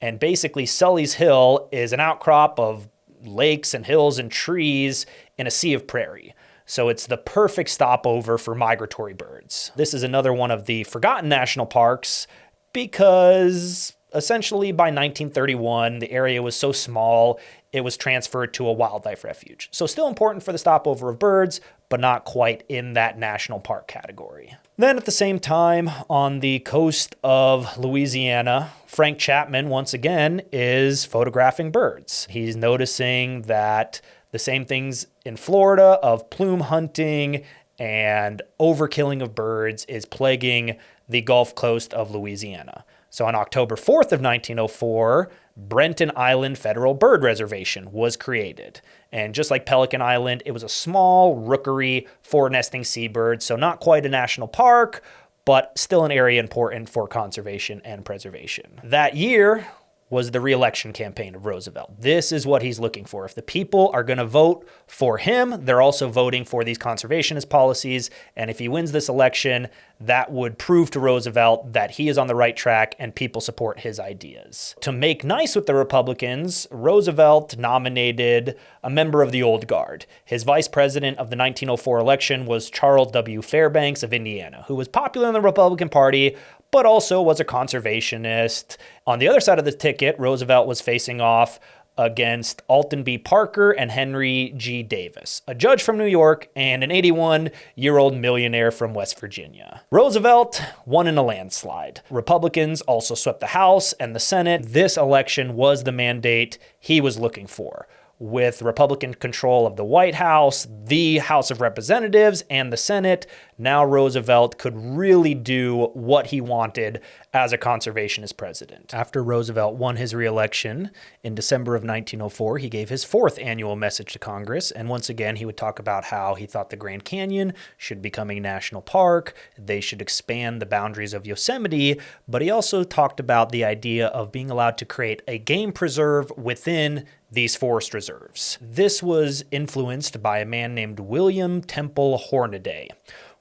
And basically, Sully's Hill is an outcrop of lakes and hills and trees in a sea of prairie. So it's the perfect stopover for migratory birds. This is another one of the forgotten national parks because Essentially, by 1931, the area was so small, it was transferred to a wildlife refuge. So still important for the stopover of birds, but not quite in that national park category. Then at the same time, on the coast of Louisiana, Frank Chapman, once again, is photographing birds. He's noticing that the same things in Florida of plume hunting and overkilling of birds is plaguing the Gulf Coast of Louisiana. So on October 4th of 1904, Brenton Island Federal Bird Reservation was created. And just like Pelican Island, it was a small rookery for nesting seabirds, so not quite a national park, but still an area important for conservation and preservation. That year was the re-election campaign of Roosevelt. This is what he's looking for. If the people are going to vote for him, they're also voting for these conservationist policies. And if he wins this election, that would prove to Roosevelt that he is on the right track and people support his ideas. To make nice with the Republicans, Roosevelt nominated a member of the old guard. His vice president of the 1904 election was Charles W. Fairbanks of Indiana, who was popular in the Republican Party, but also was a conservationist. On the other side of the ticket, Roosevelt was facing off against Alton B. Parker and Henry G. Davis, a judge from New York and an 81-year-old millionaire from West Virginia. Roosevelt won in a landslide. Republicans also swept the House and the Senate. This election was the mandate he was looking for. With Republican control of the White House, the House of Representatives, and the Senate, now Roosevelt could really do what he wanted as a conservationist president. After Roosevelt won his re-election in December of 1904, he gave his fourth annual message to Congress, and once again he would talk about how he thought the Grand Canyon should become a national park, they should expand the boundaries of Yosemite, but he also talked about the idea of being allowed to create a game preserve within these forest reserves. This was influenced by a man named William Temple Hornaday.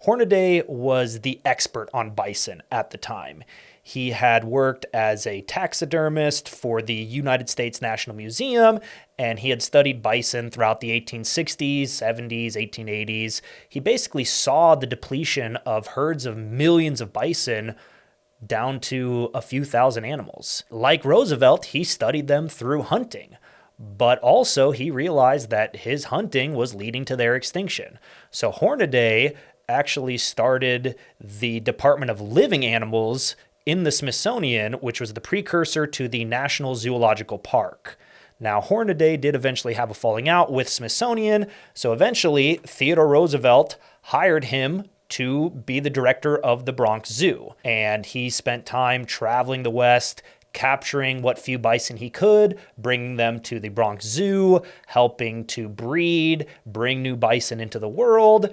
Hornaday was the expert on bison at the time. He had worked as a taxidermist for the United States National Museum, and he had studied bison throughout the 1860s, 70s, 1880s. He basically saw the depletion of herds of millions of bison down to a few thousand animals. Like Roosevelt, he studied them through hunting. But also he realized that his hunting was leading to their extinction. So Hornaday actually started the Department of Living Animals in the Smithsonian, which was the precursor to the National Zoological Park. Now, Hornaday did eventually have a falling out with Smithsonian, so eventually Theodore Roosevelt hired him to be the director of the Bronx Zoo. And he spent time traveling the West, capturing what few bison he could, bringing them to the Bronx Zoo, helping to breed, bring new bison into the world.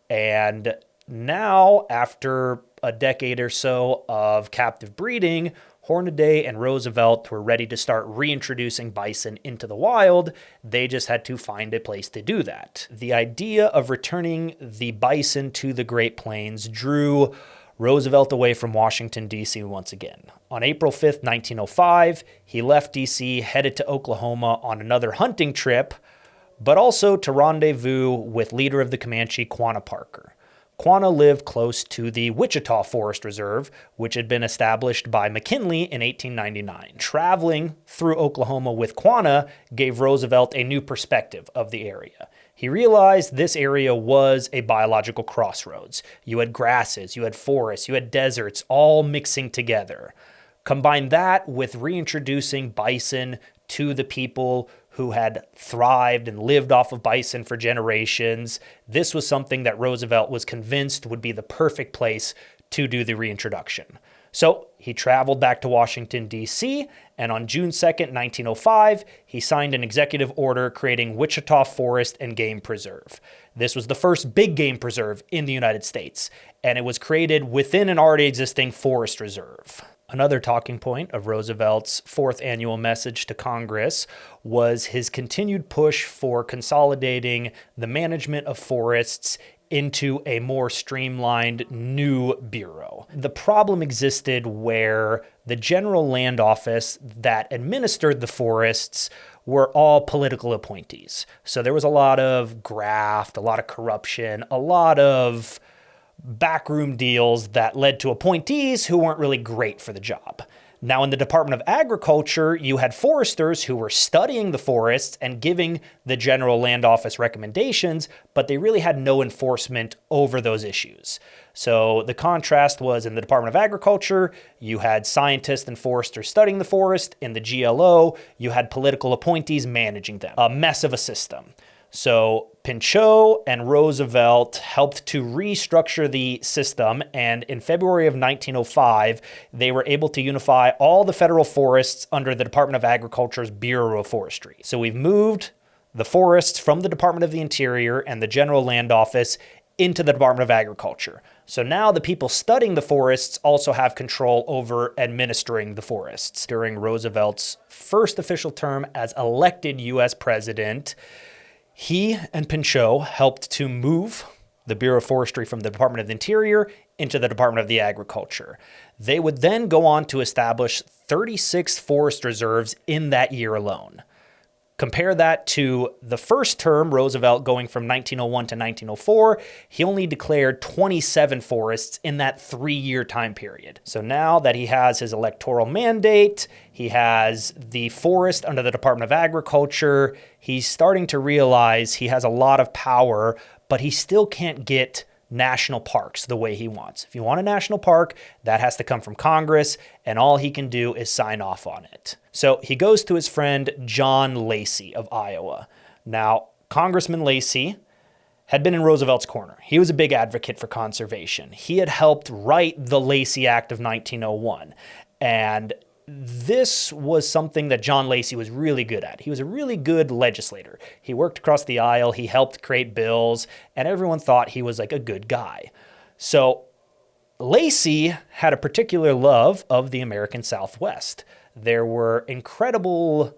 And now, after a decade or so of captive breeding, Hornaday and Roosevelt were ready to start reintroducing bison into the wild. They just had to find a place to do that. The idea of returning the bison to the Great Plains drew Roosevelt away from Washington, D.C. once again. On April 5th, 1905, he left D.C., headed to Oklahoma on another hunting trip, but also to rendezvous with leader of the Comanche, Quanah Parker. Quanah lived close to the Wichita Forest Reserve, which had been established by McKinley in 1899. Traveling through Oklahoma with Quanah gave Roosevelt a new perspective of the area. He realized this area was a biological crossroads. You had grasses, you had forests, you had deserts, all mixing together. Combine that with reintroducing bison to the people who had thrived and lived off of bison for generations. This was something that Roosevelt was convinced would be the perfect place to do the reintroduction. So he traveled back to Washington, D.C., and on June 2nd, 1905, he signed an executive order creating Wichita Forest and Game Preserve. This was the first big game preserve in the United States, and it was created within an already existing forest reserve. Another talking point of Roosevelt's fourth annual message to Congress was his continued push for consolidating the management of forests into a more streamlined new bureau. The problem existed where the General Land Office that administered the forests were all political appointees. So there was a lot of graft, a lot of corruption, a lot of backroom deals that led to appointees who weren't really great for the job. Now, in the Department of Agriculture, you had foresters who were studying the forests and giving the General Land Office recommendations, but they really had no enforcement over those issues. So the contrast was in the Department of Agriculture, you had scientists and foresters studying the forest. In the GLO, you had political appointees managing them. A mess of a system. So Pinchot and Roosevelt helped to restructure the system, and in February of 1905, they were able to unify all the federal forests under the Department of Agriculture's Bureau of Forestry. So we've moved the forests from the Department of the Interior and the General Land Office into the Department of Agriculture. So now the people studying the forests also have control over administering the forests. During Roosevelt's first official term as elected U.S. president, he and Pinchot helped to move the Bureau of Forestry from the Department of the Interior into the Department of the Agriculture. They would then go on to establish 36 forest reserves in that year alone. Compare that to the first term, Roosevelt going from 1901 to 1904, he only declared 27 forests in that 3-year time period. So now that he has his electoral mandate, he has the forest under the Department of Agriculture, he's starting to realize he has a lot of power, but he still can't get national parks the way he wants. If you want a national park, that has to come from Congress, and all he can do is sign off on it. So he goes to his friend John Lacey of Iowa. Now, Congressman Lacey had been in Roosevelt's corner. He was a big advocate for conservation. He had helped write the Lacey Act of 1901, and this was something that John Lacey was really good at. He was a really good legislator. He worked across the aisle, he helped create bills, and everyone thought he was like a good guy. So Lacey had a particular love of the American Southwest. There were incredible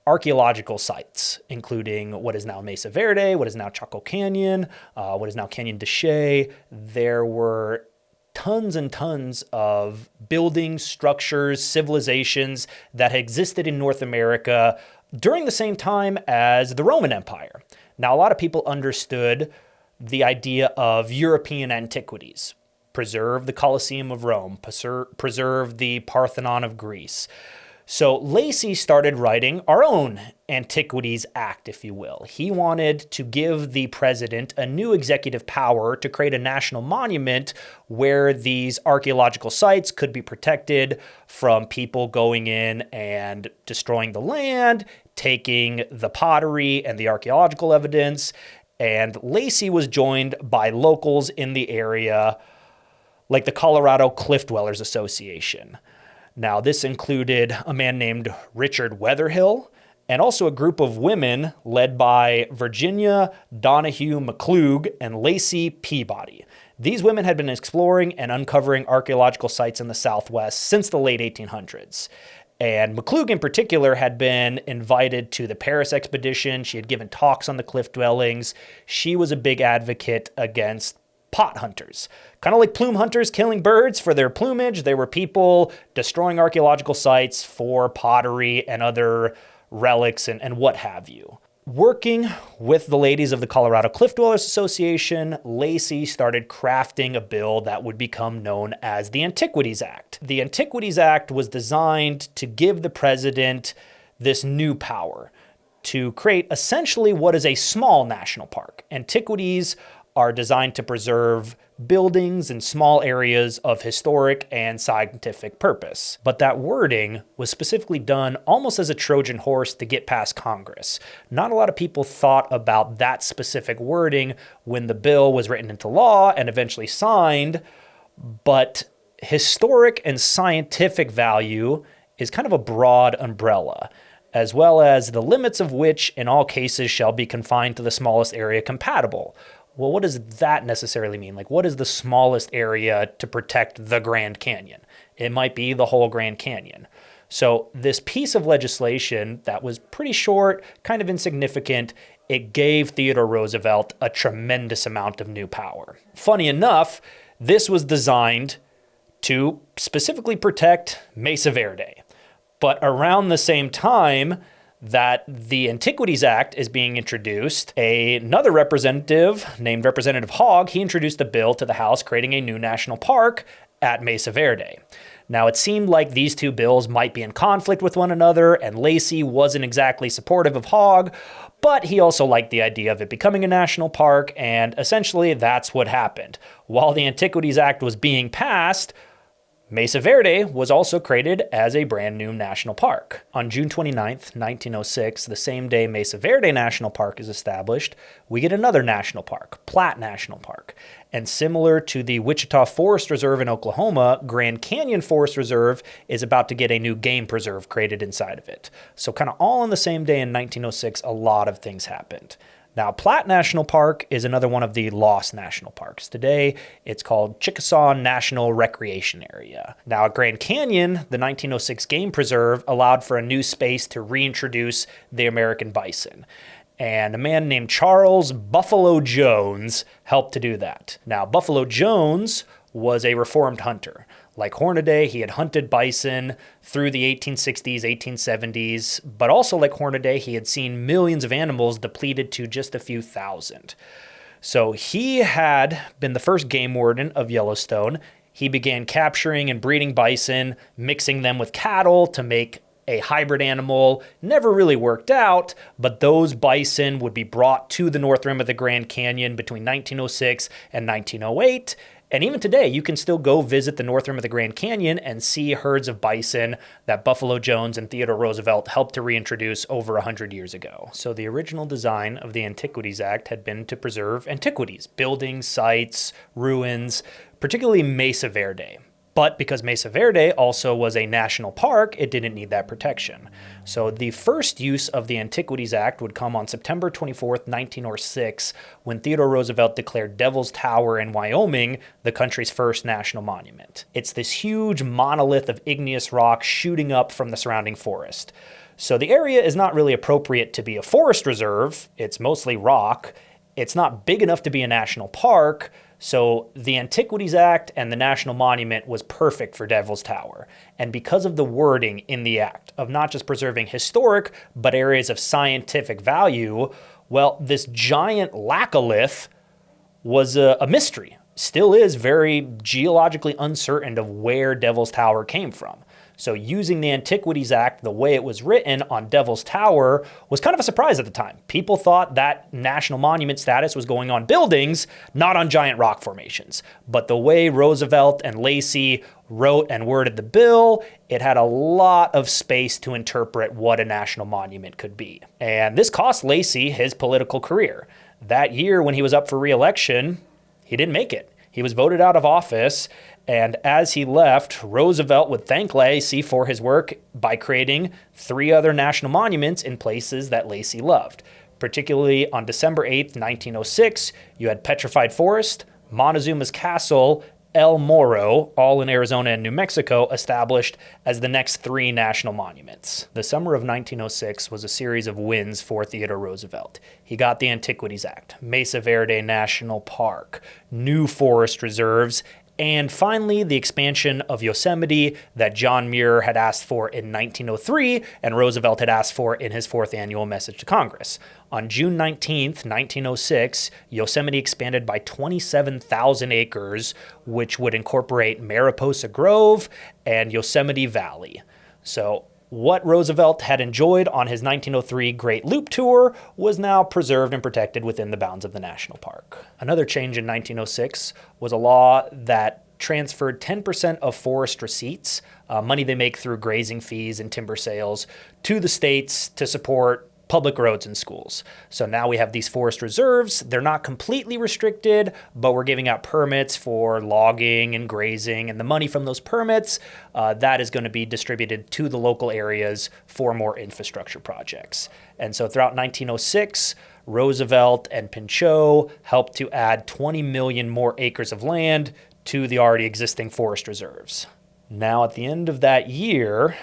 archaeological sites, including what is now Mesa Verde, what is now Chaco Canyon, what is now Canyon de Chelly. There were tons and tons of buildings, structures, civilizations that had existed in North America during the same time as the Roman Empire. Now, a lot of people understood the idea of European antiquities. Preserve the Colosseum of Rome, preserve the Parthenon of Greece. So Lacey started writing our own Antiquities Act, if you will. He wanted to give the president a new executive power to create a national monument where these archaeological sites could be protected from people going in and destroying the land, taking the pottery and the archaeological evidence. And Lacey was joined by locals in the area, like the Colorado Cliff Dwellers Association. Now, this included a man named Richard Weatherhill and also a group of women led by Virginia Donahue McClug and Lacey Peabody. These women had been exploring and uncovering archaeological sites in the Southwest since the late 1800s. And McClug in particular had been invited to the Paris expedition. She had given talks on the cliff dwellings. She was a big advocate against pot hunters. Kind of like plume hunters killing birds for their plumage, there were people destroying archaeological sites for pottery and other relics and what have you. Working with the ladies of the Colorado Cliff Dwellers Association, Lacey started crafting a bill that would become known as the Antiquities Act. The Antiquities Act was designed to give the president this new power to create essentially what is a small national park. Antiquities are designed to preserve buildings and small areas of historic and scientific purpose. But that wording was specifically done almost as a Trojan horse to get past Congress. Not a lot of people thought about that specific wording when the bill was written into law and eventually signed, but historic and scientific value is kind of a broad umbrella, as well as the limits of which in all cases shall be confined to the smallest area compatible. Well, what does that necessarily mean? Like, what is the smallest area to protect the Grand Canyon? It might be the whole Grand Canyon. So this piece of legislation that was pretty short, kind of insignificant, it gave Theodore Roosevelt a tremendous amount of new power. Funny enough, this was designed to specifically protect Mesa Verde. But around the same time that the Antiquities Act is being introduced, another representative named Representative Hogg, he introduced a bill to the House creating a new national park at Mesa Verde. Now, it seemed like these two bills might be in conflict with one another, and Lacey wasn't exactly supportive of hog, but he also liked the idea of it becoming a national park, and essentially that's what happened. While the Antiquities Act was being passed, Mesa Verde was also created as a brand new national park. On June 29th, 1906, the same day Mesa Verde National Park is established, we get another national park, Platte National Park. And similar to the Wichita Forest Reserve in Oklahoma, Grand Canyon Forest Reserve is about to get a new game preserve created inside of it. So kind of all on the same day in 1906, a lot of things happened. Now, Platte National Park is another one of the lost national parks. Today, it's called Chickasaw National Recreation Area. Now, at Grand Canyon, the 1906 Game Preserve allowed for a new space to reintroduce the American bison. And a man named Charles Buffalo Jones helped to do that. Now, Buffalo Jones was a reformed hunter. Like Hornaday, he had hunted bison through the 1860s, 1870s, but also like Hornaday, he had seen millions of animals depleted to just a few thousand. So he had been the first game warden of Yellowstone. He began capturing and breeding bison, mixing them with cattle to make a hybrid animal. Never really worked out, but those bison would be brought to the North Rim of the Grand Canyon between 1906 and 1908. And even today, you can still go visit the North Rim of the Grand Canyon and see herds of bison that Buffalo Jones and Theodore Roosevelt helped to reintroduce over 100 years ago. So the original design of the Antiquities Act had been to preserve antiquities, buildings, sites, ruins, particularly Mesa Verde. But because Mesa Verde also was a national park, it didn't need that protection. So the first use of the Antiquities Act would come on September 24th, 1906, when Theodore Roosevelt declared Devil's Tower in Wyoming the country's first national monument. It's this huge monolith of igneous rock shooting up from the surrounding forest. So the area is not really appropriate to be a forest reserve. It's mostly rock. It's not big enough to be a national park. So the Antiquities Act and the National Monument was perfect for Devil's Tower. And because of the wording in the act of not just preserving historic, but areas of scientific value, well, this giant laccolith was a mystery. Still is very geologically uncertain of where Devil's Tower came from. So using the Antiquities Act the way it was written on Devil's Tower was kind of a surprise at the time. People thought that national monument status was going on buildings, not on giant rock formations. But the way Roosevelt and Lacey wrote and worded the bill, it had a lot of space to interpret what a national monument could be. And this cost Lacey his political career. That year when he was up for re-election, he didn't make it. He was voted out of office, and as he left, Roosevelt would thank Lacey for his work by creating 3 other national monuments in places that Lacey loved. Particularly on December 8th, 1906, you had Petrified Forest, Montezuma's Castle, El Morro, all in Arizona and New Mexico, established as the next 3 national monuments. The summer of 1906 was a series of wins for Theodore Roosevelt. He got the Antiquities Act, Mesa Verde National Park, new forest reserves, and finally, the expansion of Yosemite that John Muir had asked for in 1903 and Roosevelt had asked for in his 4th annual message to Congress. On June 19th, 1906, Yosemite expanded by 27,000 acres, which would incorporate Mariposa Grove and Yosemite Valley. So what Roosevelt had enjoyed on his 1903 Great Loop Tour was now preserved and protected within the bounds of the national park. Another change in 1906 was a law that transferred 10% of forest receipts, money they make through grazing fees and timber sales, to the states to support public roads and schools. So now we have these forest reserves. They're not completely restricted, but we're giving out permits for logging and grazing, and the money from those permits, that is going to be distributed to the local areas for more infrastructure projects. And so throughout 1906, Roosevelt and Pinchot helped to add 20 million more acres of land to the already existing forest reserves. Now at the end of that year,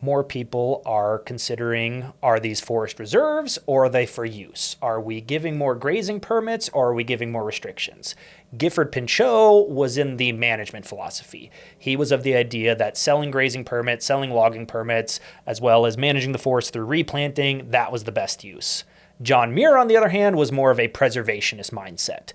more people are considering, are these forest reserves or are they for use? Are we giving more grazing permits or are we giving more restrictions? Gifford Pinchot was in the management philosophy. He was of the idea that selling grazing permits, selling logging permits, as well as managing the forest through replanting, that was the best use. John Muir, on the other hand, was more of a preservationist mindset.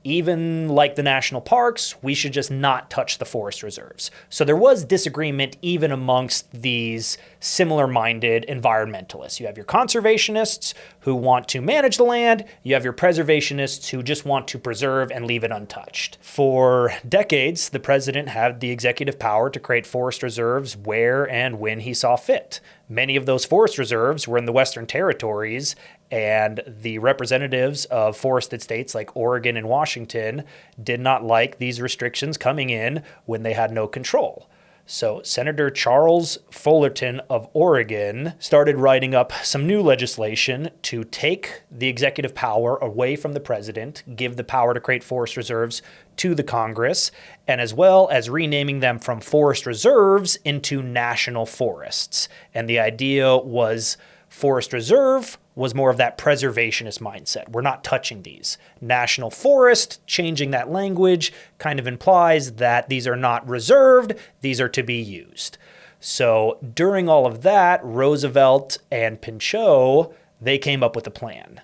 even like the national parks, we should just not touch the forest reserves. So there was disagreement even amongst these similar-minded environmentalists. You have your conservationists who want to manage the land. You have your preservationists who just want to preserve and leave it untouched. For decades, the president had the executive power to create forest reserves where and when he saw fit. Many of those forest reserves were in the Western Territories, and the representatives of forested states like Oregon and Washington did not like these restrictions coming in when they had no control. So Senator Charles Fullerton of Oregon started writing up some new legislation to take the executive power away from the president, give the power to create forest reserves to the Congress, and as well as renaming them from forest reserves into national forests. And the idea was forest reserve was more of that preservationist mindset. We're not touching these. National forest, changing that language, kind of implies that these are not reserved, these are to be used. So during all of that, Roosevelt and Pinchot, they came up with a plan.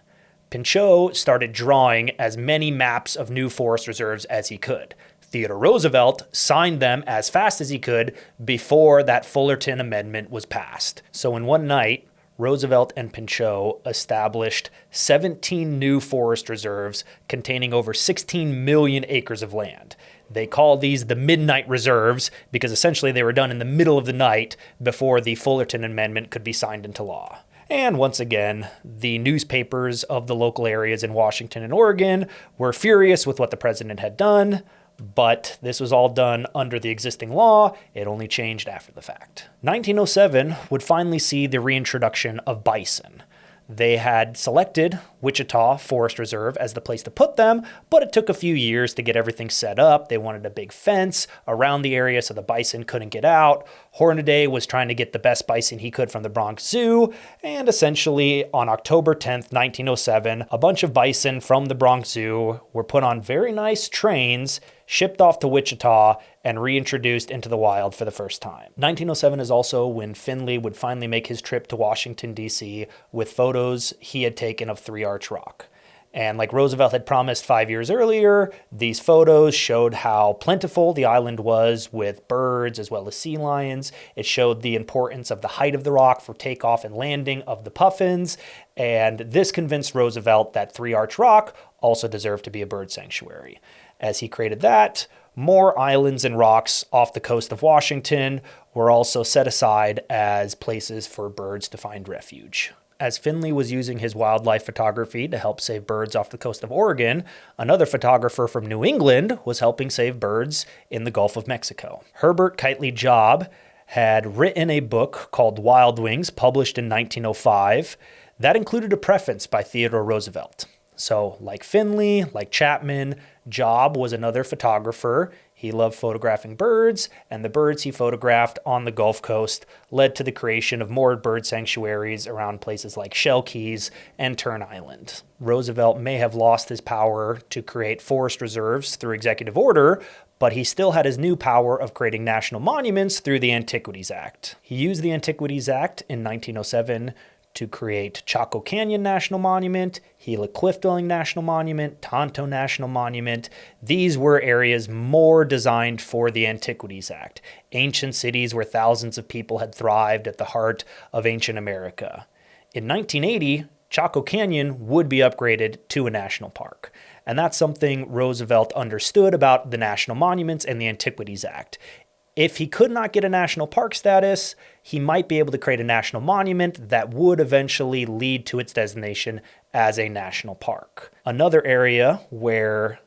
Pinchot started drawing as many maps of new forest reserves as he could. Theodore Roosevelt signed them as fast as he could before that Fullerton Amendment was passed. So in one night, Roosevelt and Pinchot established 17 new forest reserves containing over 16 million acres of land. They call these the midnight reserves because essentially they were done in the middle of the night before the Fullerton Amendment could be signed into law. And once again, the newspapers of the local areas in Washington and Oregon were furious with what the president had done. But this was all done under the existing law. It only changed after the fact. 1907 would finally see the reintroduction of bison. They had selected Wichita Forest Reserve as the place to put them, but it took a few years to get everything set up. They wanted a big fence around the area so the bison couldn't get out. Hornaday was trying to get the best bison he could from the Bronx Zoo, and essentially on October 10th, 1907, a bunch of bison from the Bronx Zoo were put on very nice trains, shipped off to Wichita, and reintroduced into the wild for the first time. 1907 is also when Finley would finally make his trip to Washington, D.C. with photos he had taken of Three Arch Rock. And like Roosevelt had promised 5 years earlier, these photos showed how plentiful the island was with birds as well as sea lions. It showed the importance of the height of the rock for takeoff and landing of the puffins. And this convinced Roosevelt that Three Arch Rock also deserved to be a bird sanctuary. As he created that, more islands and rocks off the coast of Washington were also set aside as places for birds to find refuge. As Finley was using his wildlife photography to help save birds off the coast of Oregon, another photographer from New England was helping save birds in the Gulf of Mexico. Herbert Keightley Job had written a book called Wild Wings, published in 1905, that included a preface by Theodore Roosevelt. So like Finley, like Chapman, Job was another photographer. He loved photographing birds, and the birds he photographed on the Gulf Coast led to the creation of more bird sanctuaries around places like Shell Keys and Turn Island. Roosevelt may have lost his power to create forest reserves through executive order, but he still had his new power of creating national monuments through the Antiquities Act. He used the Antiquities Act in 1907 to create Chaco Canyon National Monument, Gila Cliff Dwelling National Monument, Tonto National Monument. These were areas more designed for the Antiquities Act, ancient cities where thousands of people had thrived at the heart of ancient America. In 1980, Chaco Canyon would be upgraded to a national park. And that's something Roosevelt understood about the national monuments and the Antiquities Act. If he could not get a national park status, he might be able to create a national monument that would eventually lead to its designation as a national park. Another area where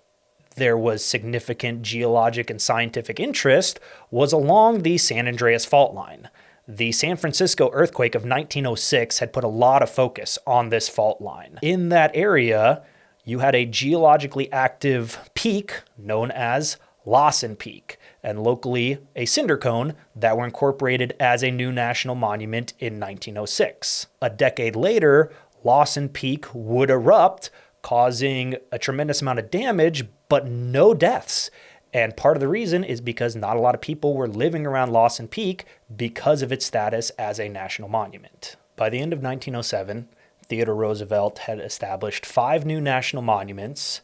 there was significant geologic and scientific interest was along the San Andreas fault line. The San Francisco earthquake of 1906 had put a lot of focus on this fault line. In that area, you had a geologically active peak known as Lawson Peak, and locally a cinder cone that were incorporated as a new national monument in 1906. A decade later, Lawson Peak would erupt, causing a tremendous amount of damage, but no deaths. And part of the reason is because not a lot of people were living around Lawson Peak because of its status as a national monument. By the end of 1907, Theodore Roosevelt had established 5 new national monuments,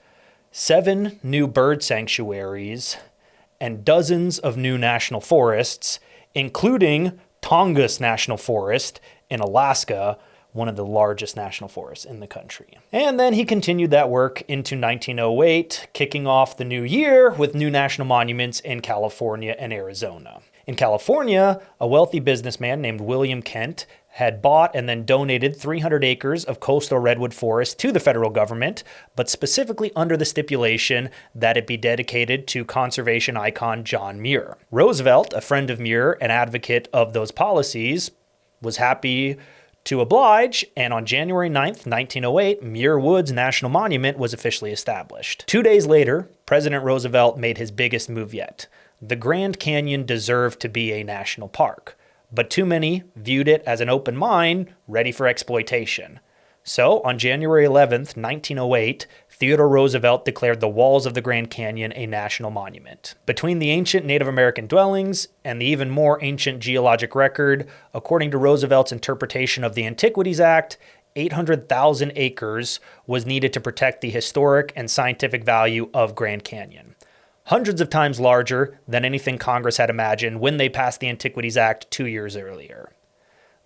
7 new bird sanctuaries, and dozens of new national forests, including Tongass National Forest in Alaska, one of the largest national forests in the country. And then he continued that work into 1908, kicking off the new year with new national monuments in California and Arizona. In California, a wealthy businessman named William Kent had bought and then donated 300 acres of coastal redwood forest to the federal government, but specifically under the stipulation that it be dedicated to conservation icon John Muir. Roosevelt, a friend of Muir and advocate of those policies, was happy to oblige, and on January 9th, 1908, Muir Woods National Monument was officially established. 2 days later, President Roosevelt made his biggest move yet. The Grand Canyon deserved to be a national park, but too many viewed it as an open mine ready for exploitation. So, on January 11th, 1908, Theodore Roosevelt declared the walls of the Grand Canyon a national monument. Between the ancient Native American dwellings and the even more ancient geologic record, according to Roosevelt's interpretation of the Antiquities Act, 800,000 acres was needed to protect the historic and scientific value of Grand Canyon. Hundreds of times larger than anything Congress had imagined when they passed the Antiquities Act 2 years earlier.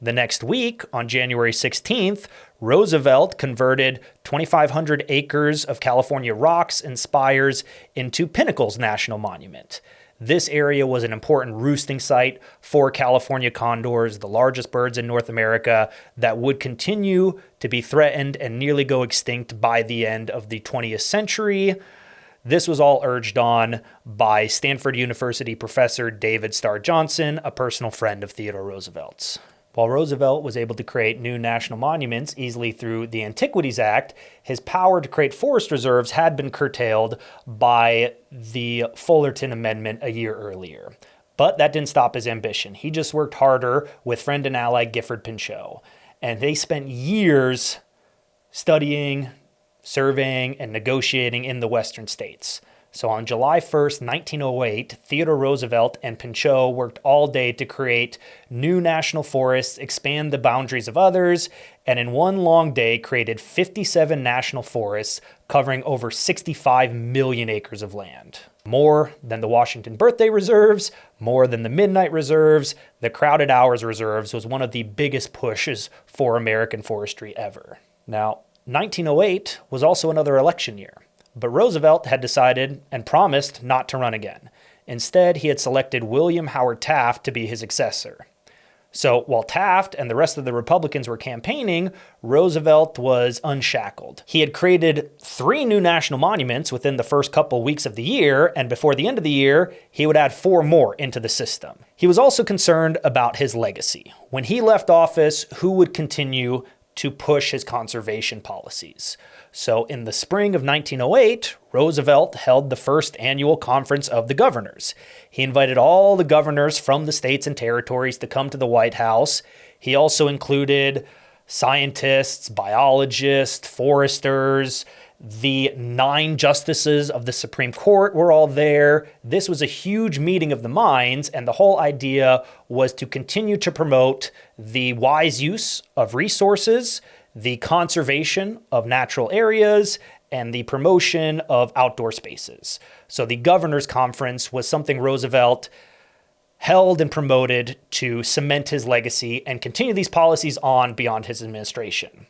The next week, on January 16th, Roosevelt converted 2,500 acres of California rocks and spires into Pinnacles National Monument. This area was an important roosting site for California condors, the largest birds in North America, that would continue to be threatened and nearly go extinct by the end of the 20th century. This was all urged on by Stanford University professor David Starr Johnson, a personal friend of Theodore Roosevelt's. While Roosevelt was able to create new national monuments easily through the Antiquities Act, his power to create forest reserves had been curtailed by the Fullerton Amendment a year earlier. But that didn't stop his ambition. He just worked harder with friend and ally Gifford Pinchot, and they spent years studying, surveying, and negotiating in the western states. So on July 1st, 1908, Theodore Roosevelt and Pinchot worked all day to create new national forests, expand the boundaries of others, and in one long day created 57 national forests covering over 65 million acres of land. More than the Washington Birthday Reserves, more than the Midnight Reserves, the Crowded Hours Reserves was one of the biggest pushes for American forestry ever. Now, 1908 was also another election year. But Roosevelt had decided and promised not to run again. Instead, he had selected William Howard Taft to be his successor. So while Taft and the rest of the Republicans were campaigning, Roosevelt was unshackled. He had created 3 new national monuments within the first couple weeks of the year, and before the end of the year, he would add 4 more into the system. He was also concerned about his legacy. When he left office, who would continue to push his conservation policies? So in the spring of 1908, Roosevelt held the first annual conference of the governors. He invited all the governors from the states and territories to come to the White House. He also included scientists, biologists, foresters. The 9 justices of the Supreme Court were all there. This was a huge meeting of the minds, and the whole idea was to continue to promote the wise use of resources, the conservation of natural areas, and the promotion of outdoor spaces. So the Governor's Conference was something Roosevelt held and promoted to cement his legacy and continue these policies on beyond his administration.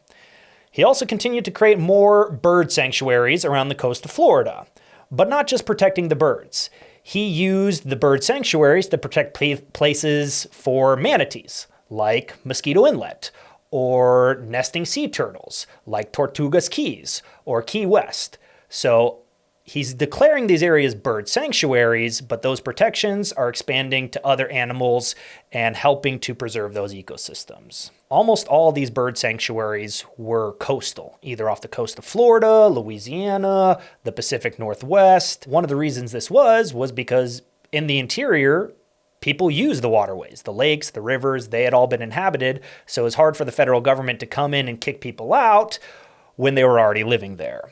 He also continued to create more bird sanctuaries around the coast of Florida, but not just protecting the birds. He used the bird sanctuaries to protect places for manatees, like Mosquito Inlet, or nesting sea turtles, like Tortugas Keys or Key West. So he's declaring these areas bird sanctuaries, but those protections are expanding to other animals and helping to preserve those ecosystems. Almost all these bird sanctuaries were coastal, either off the coast of Florida, Louisiana, the Pacific Northwest. One of the reasons this was because in the interior, people used the waterways, the lakes, the rivers. They had all been inhabited, so it was hard for the federal government to come in and kick people out when they were already living there.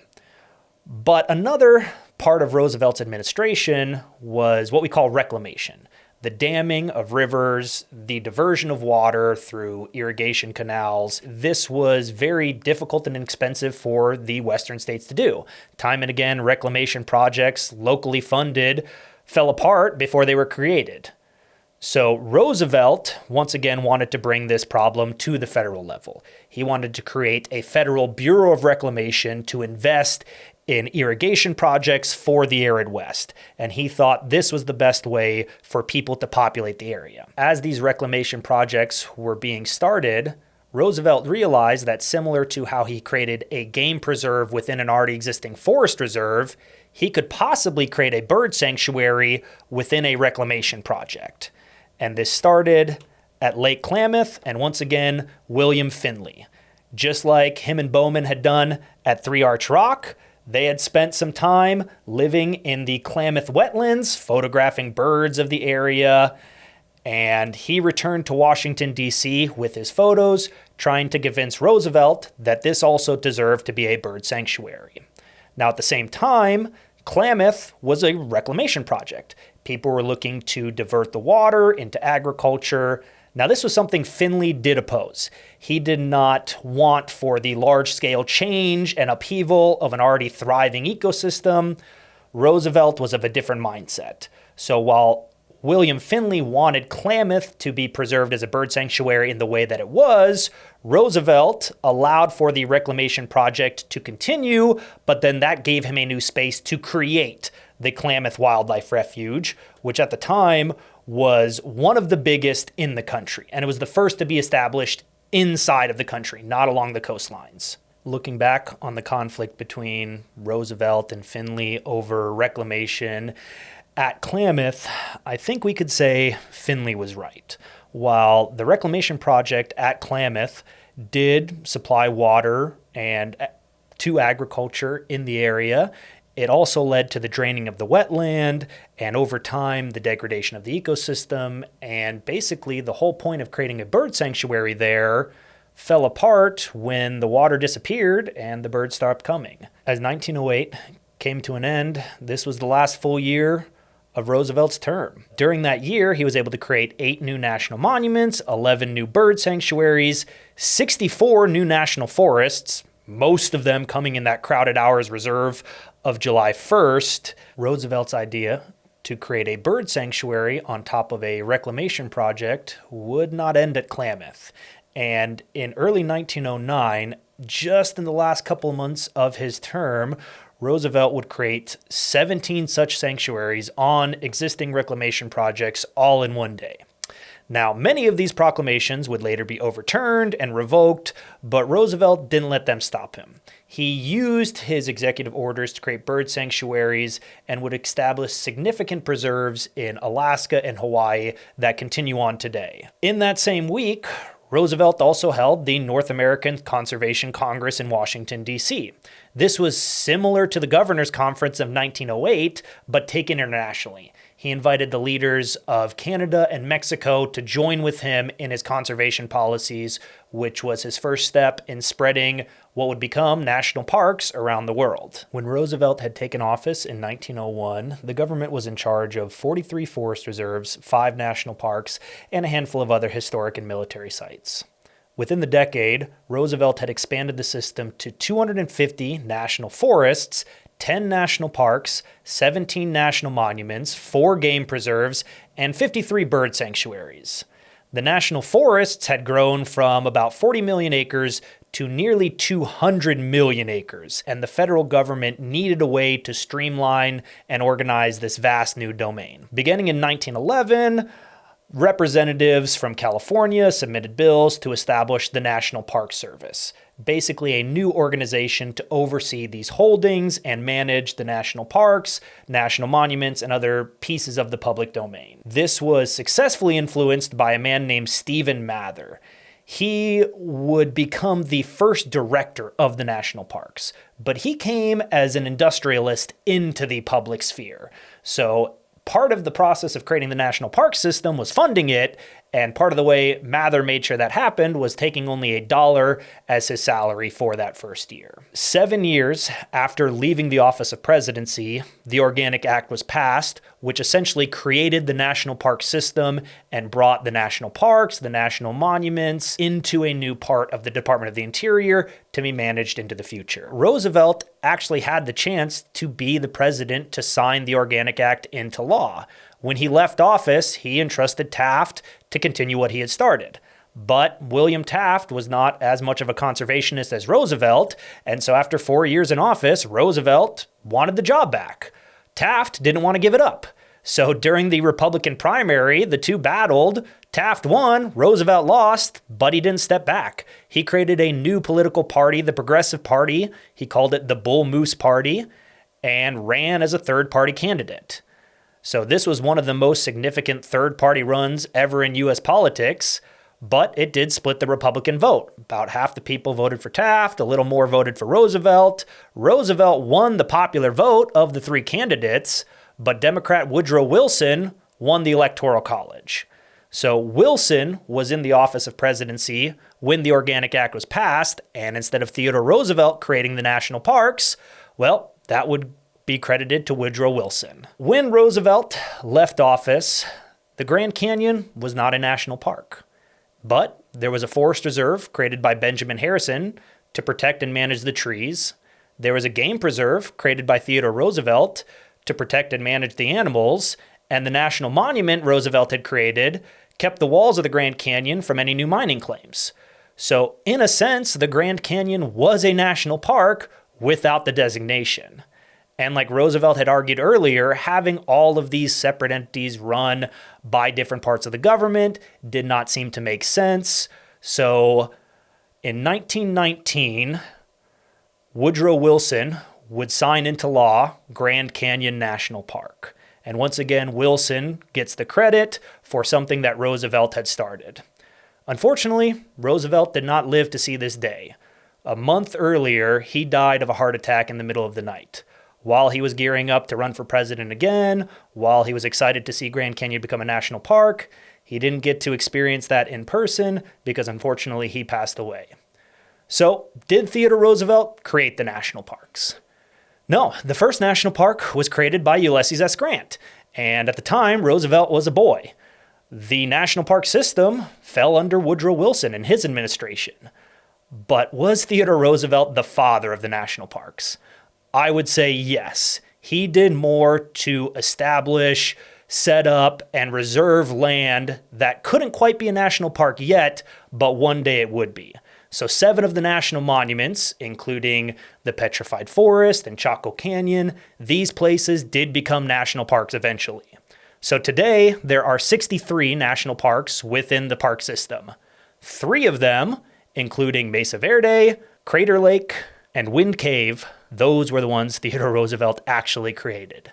But another part of Roosevelt's administration was what we call reclamation. the damming of rivers, the diversion of water through irrigation canals. This was very difficult and expensive for the Western states to do. Time and again, reclamation projects, locally funded, fell apart before they were created. So Roosevelt, once again, wanted to bring this problem to the federal level. He wanted to create a federal Bureau of Reclamation to invest in irrigation projects for the arid West, and he thought this was the best way for people to populate the area. As these reclamation projects were being started, Roosevelt realized that similar to how he created a game preserve within an already existing forest reserve, he could possibly create a bird sanctuary within a reclamation project. And this started at Lake Klamath, and once again, William Finley. Just like him and Bowman had done at Three Arch Rock, they had spent some time living in the Klamath wetlands, photographing birds of the area, and he returned to Washington, D.C. with his photos, trying to convince Roosevelt that this also deserved to be a bird sanctuary. Now, at the same time, Klamath was a reclamation project. People were looking to divert the water into agriculture. Now, this was something Finley did oppose. He did not want for the large-scale change and upheaval of an already thriving ecosystem. Roosevelt was of a different mindset. So while William Finley wanted Klamath to be preserved as a bird sanctuary in the way that it was, Roosevelt allowed for the reclamation project to continue, but then that gave him a new space to create the Klamath Wildlife Refuge, which at the time was one of the biggest in the country, and it was the first to be established inside of the country, not along the coastlines. Looking back on the conflict between Roosevelt and Finley over reclamation at Klamath, I think we could say Finley was right. While the reclamation project at Klamath did supply water and to agriculture in the area, it also led to the draining of the wetland and over time the degradation of the ecosystem, and basically the whole point of creating a bird sanctuary there fell apart when the water disappeared and the birds stopped coming. As 1908 came to an end, this was the last full year of Roosevelt's term. During that year, he was able to create 8 new national monuments, 11 new bird sanctuaries, 64 new national forests, most of them coming in that crowded hours reserve of July 1st. Roosevelt's idea to create a bird sanctuary on top of a reclamation project would not end at Klamath. And in early 1909, just in the last couple of months of his term, Roosevelt would create 17 such sanctuaries on existing reclamation projects all in one day. Now, many of these proclamations would later be overturned and revoked, but Roosevelt didn't let them stop him. He used his executive orders to create bird sanctuaries and would establish significant preserves in Alaska and Hawaii that continue on today. In that same week, Roosevelt also held the North American Conservation Congress in Washington, D.C. This was similar to the Governor's Conference of 1908, but taken internationally. He invited the leaders of Canada and Mexico to join with him in his conservation policies, which was his first step in spreading what would become national parks around the world. When Roosevelt had taken office in 1901, the government was in charge of 43 forest reserves, 5 national parks, and a handful of other historic and military sites. Within the decade, Roosevelt had expanded the system to 250 national forests, 10 national parks, 17 national monuments, 4 game preserves, and 53 bird sanctuaries. The national forests had grown from about 40 million acres to nearly 200 million acres, and the federal government needed a way to streamline and organize this vast new domain. Beginning in 1911, representatives from California submitted bills to establish the National Park Service, basically a new organization to oversee these holdings and manage the national parks, national monuments, and other pieces of the public domain. This was successfully influenced by a man named Stephen Mather. He would become the first director of the national parks, but he came as an industrialist into the public sphere. So part of the process of creating the national park system was funding it, And part of the way Mather made sure that happened was taking only $1 as his salary for that first year. 7 years after leaving the office of presidency, the Organic Act was passed, which essentially created the national park system and brought the national parks, the national monuments into a new part of the Department of the Interior to be managed into the future. Roosevelt actually had the chance to be the president to sign the Organic Act into law. When he left office, he entrusted Taft to continue what he had started. But William Taft was not as much of a conservationist as Roosevelt, and so after 4 years in office, Roosevelt wanted the job back. Taft didn't want to give it up. So during the Republican primary, the two battled. Taft won, Roosevelt lost, but he didn't step back. He created a new political party, the Progressive Party. He called it the Bull Moose Party, and ran as a third-party candidate. So this was one of the most significant third-party runs ever in U.S. politics, but it did split the Republican vote. About half the people voted for Taft, a little more voted for Roosevelt. Roosevelt won the popular vote of the three candidates, but Democrat Woodrow Wilson won the Electoral College. So Wilson was in the office of presidency when the Organic Act was passed, and instead of Theodore Roosevelt creating the national parks, well, that would be credited to Woodrow Wilson. When Roosevelt left office, the Grand Canyon was not a national park, but there was a forest reserve created by Benjamin Harrison to protect and manage the trees. There was a game preserve created by Theodore Roosevelt to protect and manage the animals, and the national monument Roosevelt had created kept the walls of the Grand Canyon from any new mining claims. So in a sense, the Grand Canyon was a national park without the designation. And like Roosevelt had argued earlier, having all of these separate entities run by different parts of the government did not seem to make sense. So in 1919, Woodrow Wilson would sign into law Grand Canyon National Park. And once again, Wilson gets the credit for something that Roosevelt had started. Unfortunately, Roosevelt did not live to see this day. A month earlier, he died of a heart attack in the middle of the night. While he was gearing up to run for president again, while he was excited to see Grand Canyon become a national park, he didn't get to experience that in person because unfortunately he passed away. So, did Theodore Roosevelt create the national parks? No, the first national park was created by Ulysses S. Grant, and at the time, Roosevelt was a boy. The national park system fell under Woodrow Wilson and his administration. But was Theodore Roosevelt the father of the national parks? I would say yes. He did more to establish, set up, and reserve land that couldn't quite be a national park yet, but one day it would be. So 7 of the national monuments, including the Petrified Forest and Chaco Canyon, these places did become national parks eventually. So today, there are 63 national parks within the park system. 3 of them, including Mesa Verde, Crater Lake, and Wind Cave, those were the ones Theodore Roosevelt actually created.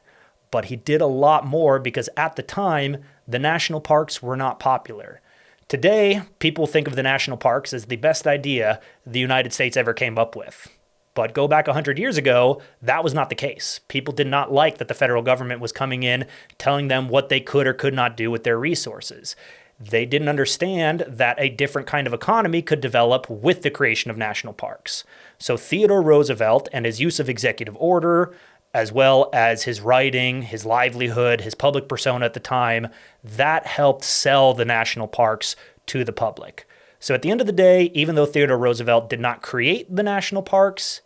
But he did a lot more because at the time, the national parks were not popular. Today, people think of the national parks as the best idea the United States ever came up with. But go back 100 years ago, that was not the case. People did not like that the federal government was coming in, telling them what they could or could not do with their resources. They didn't understand that a different kind of economy could develop with the creation of national parks. So Theodore Roosevelt and his use of executive order, as well as his writing, his livelihood, his public persona at the time, that helped sell the national parks to the public. So at the end of the day, even though Theodore Roosevelt did not create the national parks,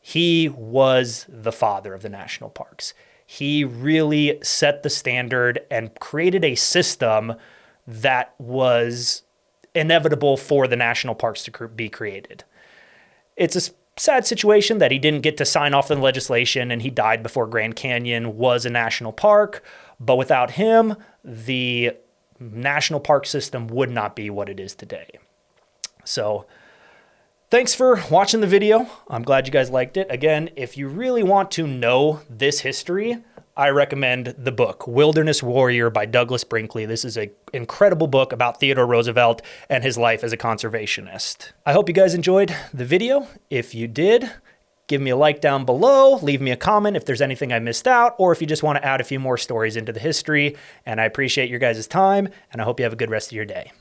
he was the father of the national parks. He really set the standard and created a system that was inevitable for the national parks to be created. It's a sad situation that he didn't get to sign off on the legislation and he died before Grand Canyon was a national park, but without him, the national park system would not be what it is today. So, thanks for watching the video. I'm glad you guys liked it. Again, if you really want to know this history, I recommend the book, Wilderness Warrior by Douglas Brinkley. This is an incredible book about Theodore Roosevelt and his life as a conservationist. I hope you guys enjoyed the video. If you did, Give me a like down below, leave me a comment if there's anything I missed out, or if you just want to add a few more stories into the history. And I appreciate your guys' time, and I hope you have a good rest of your day.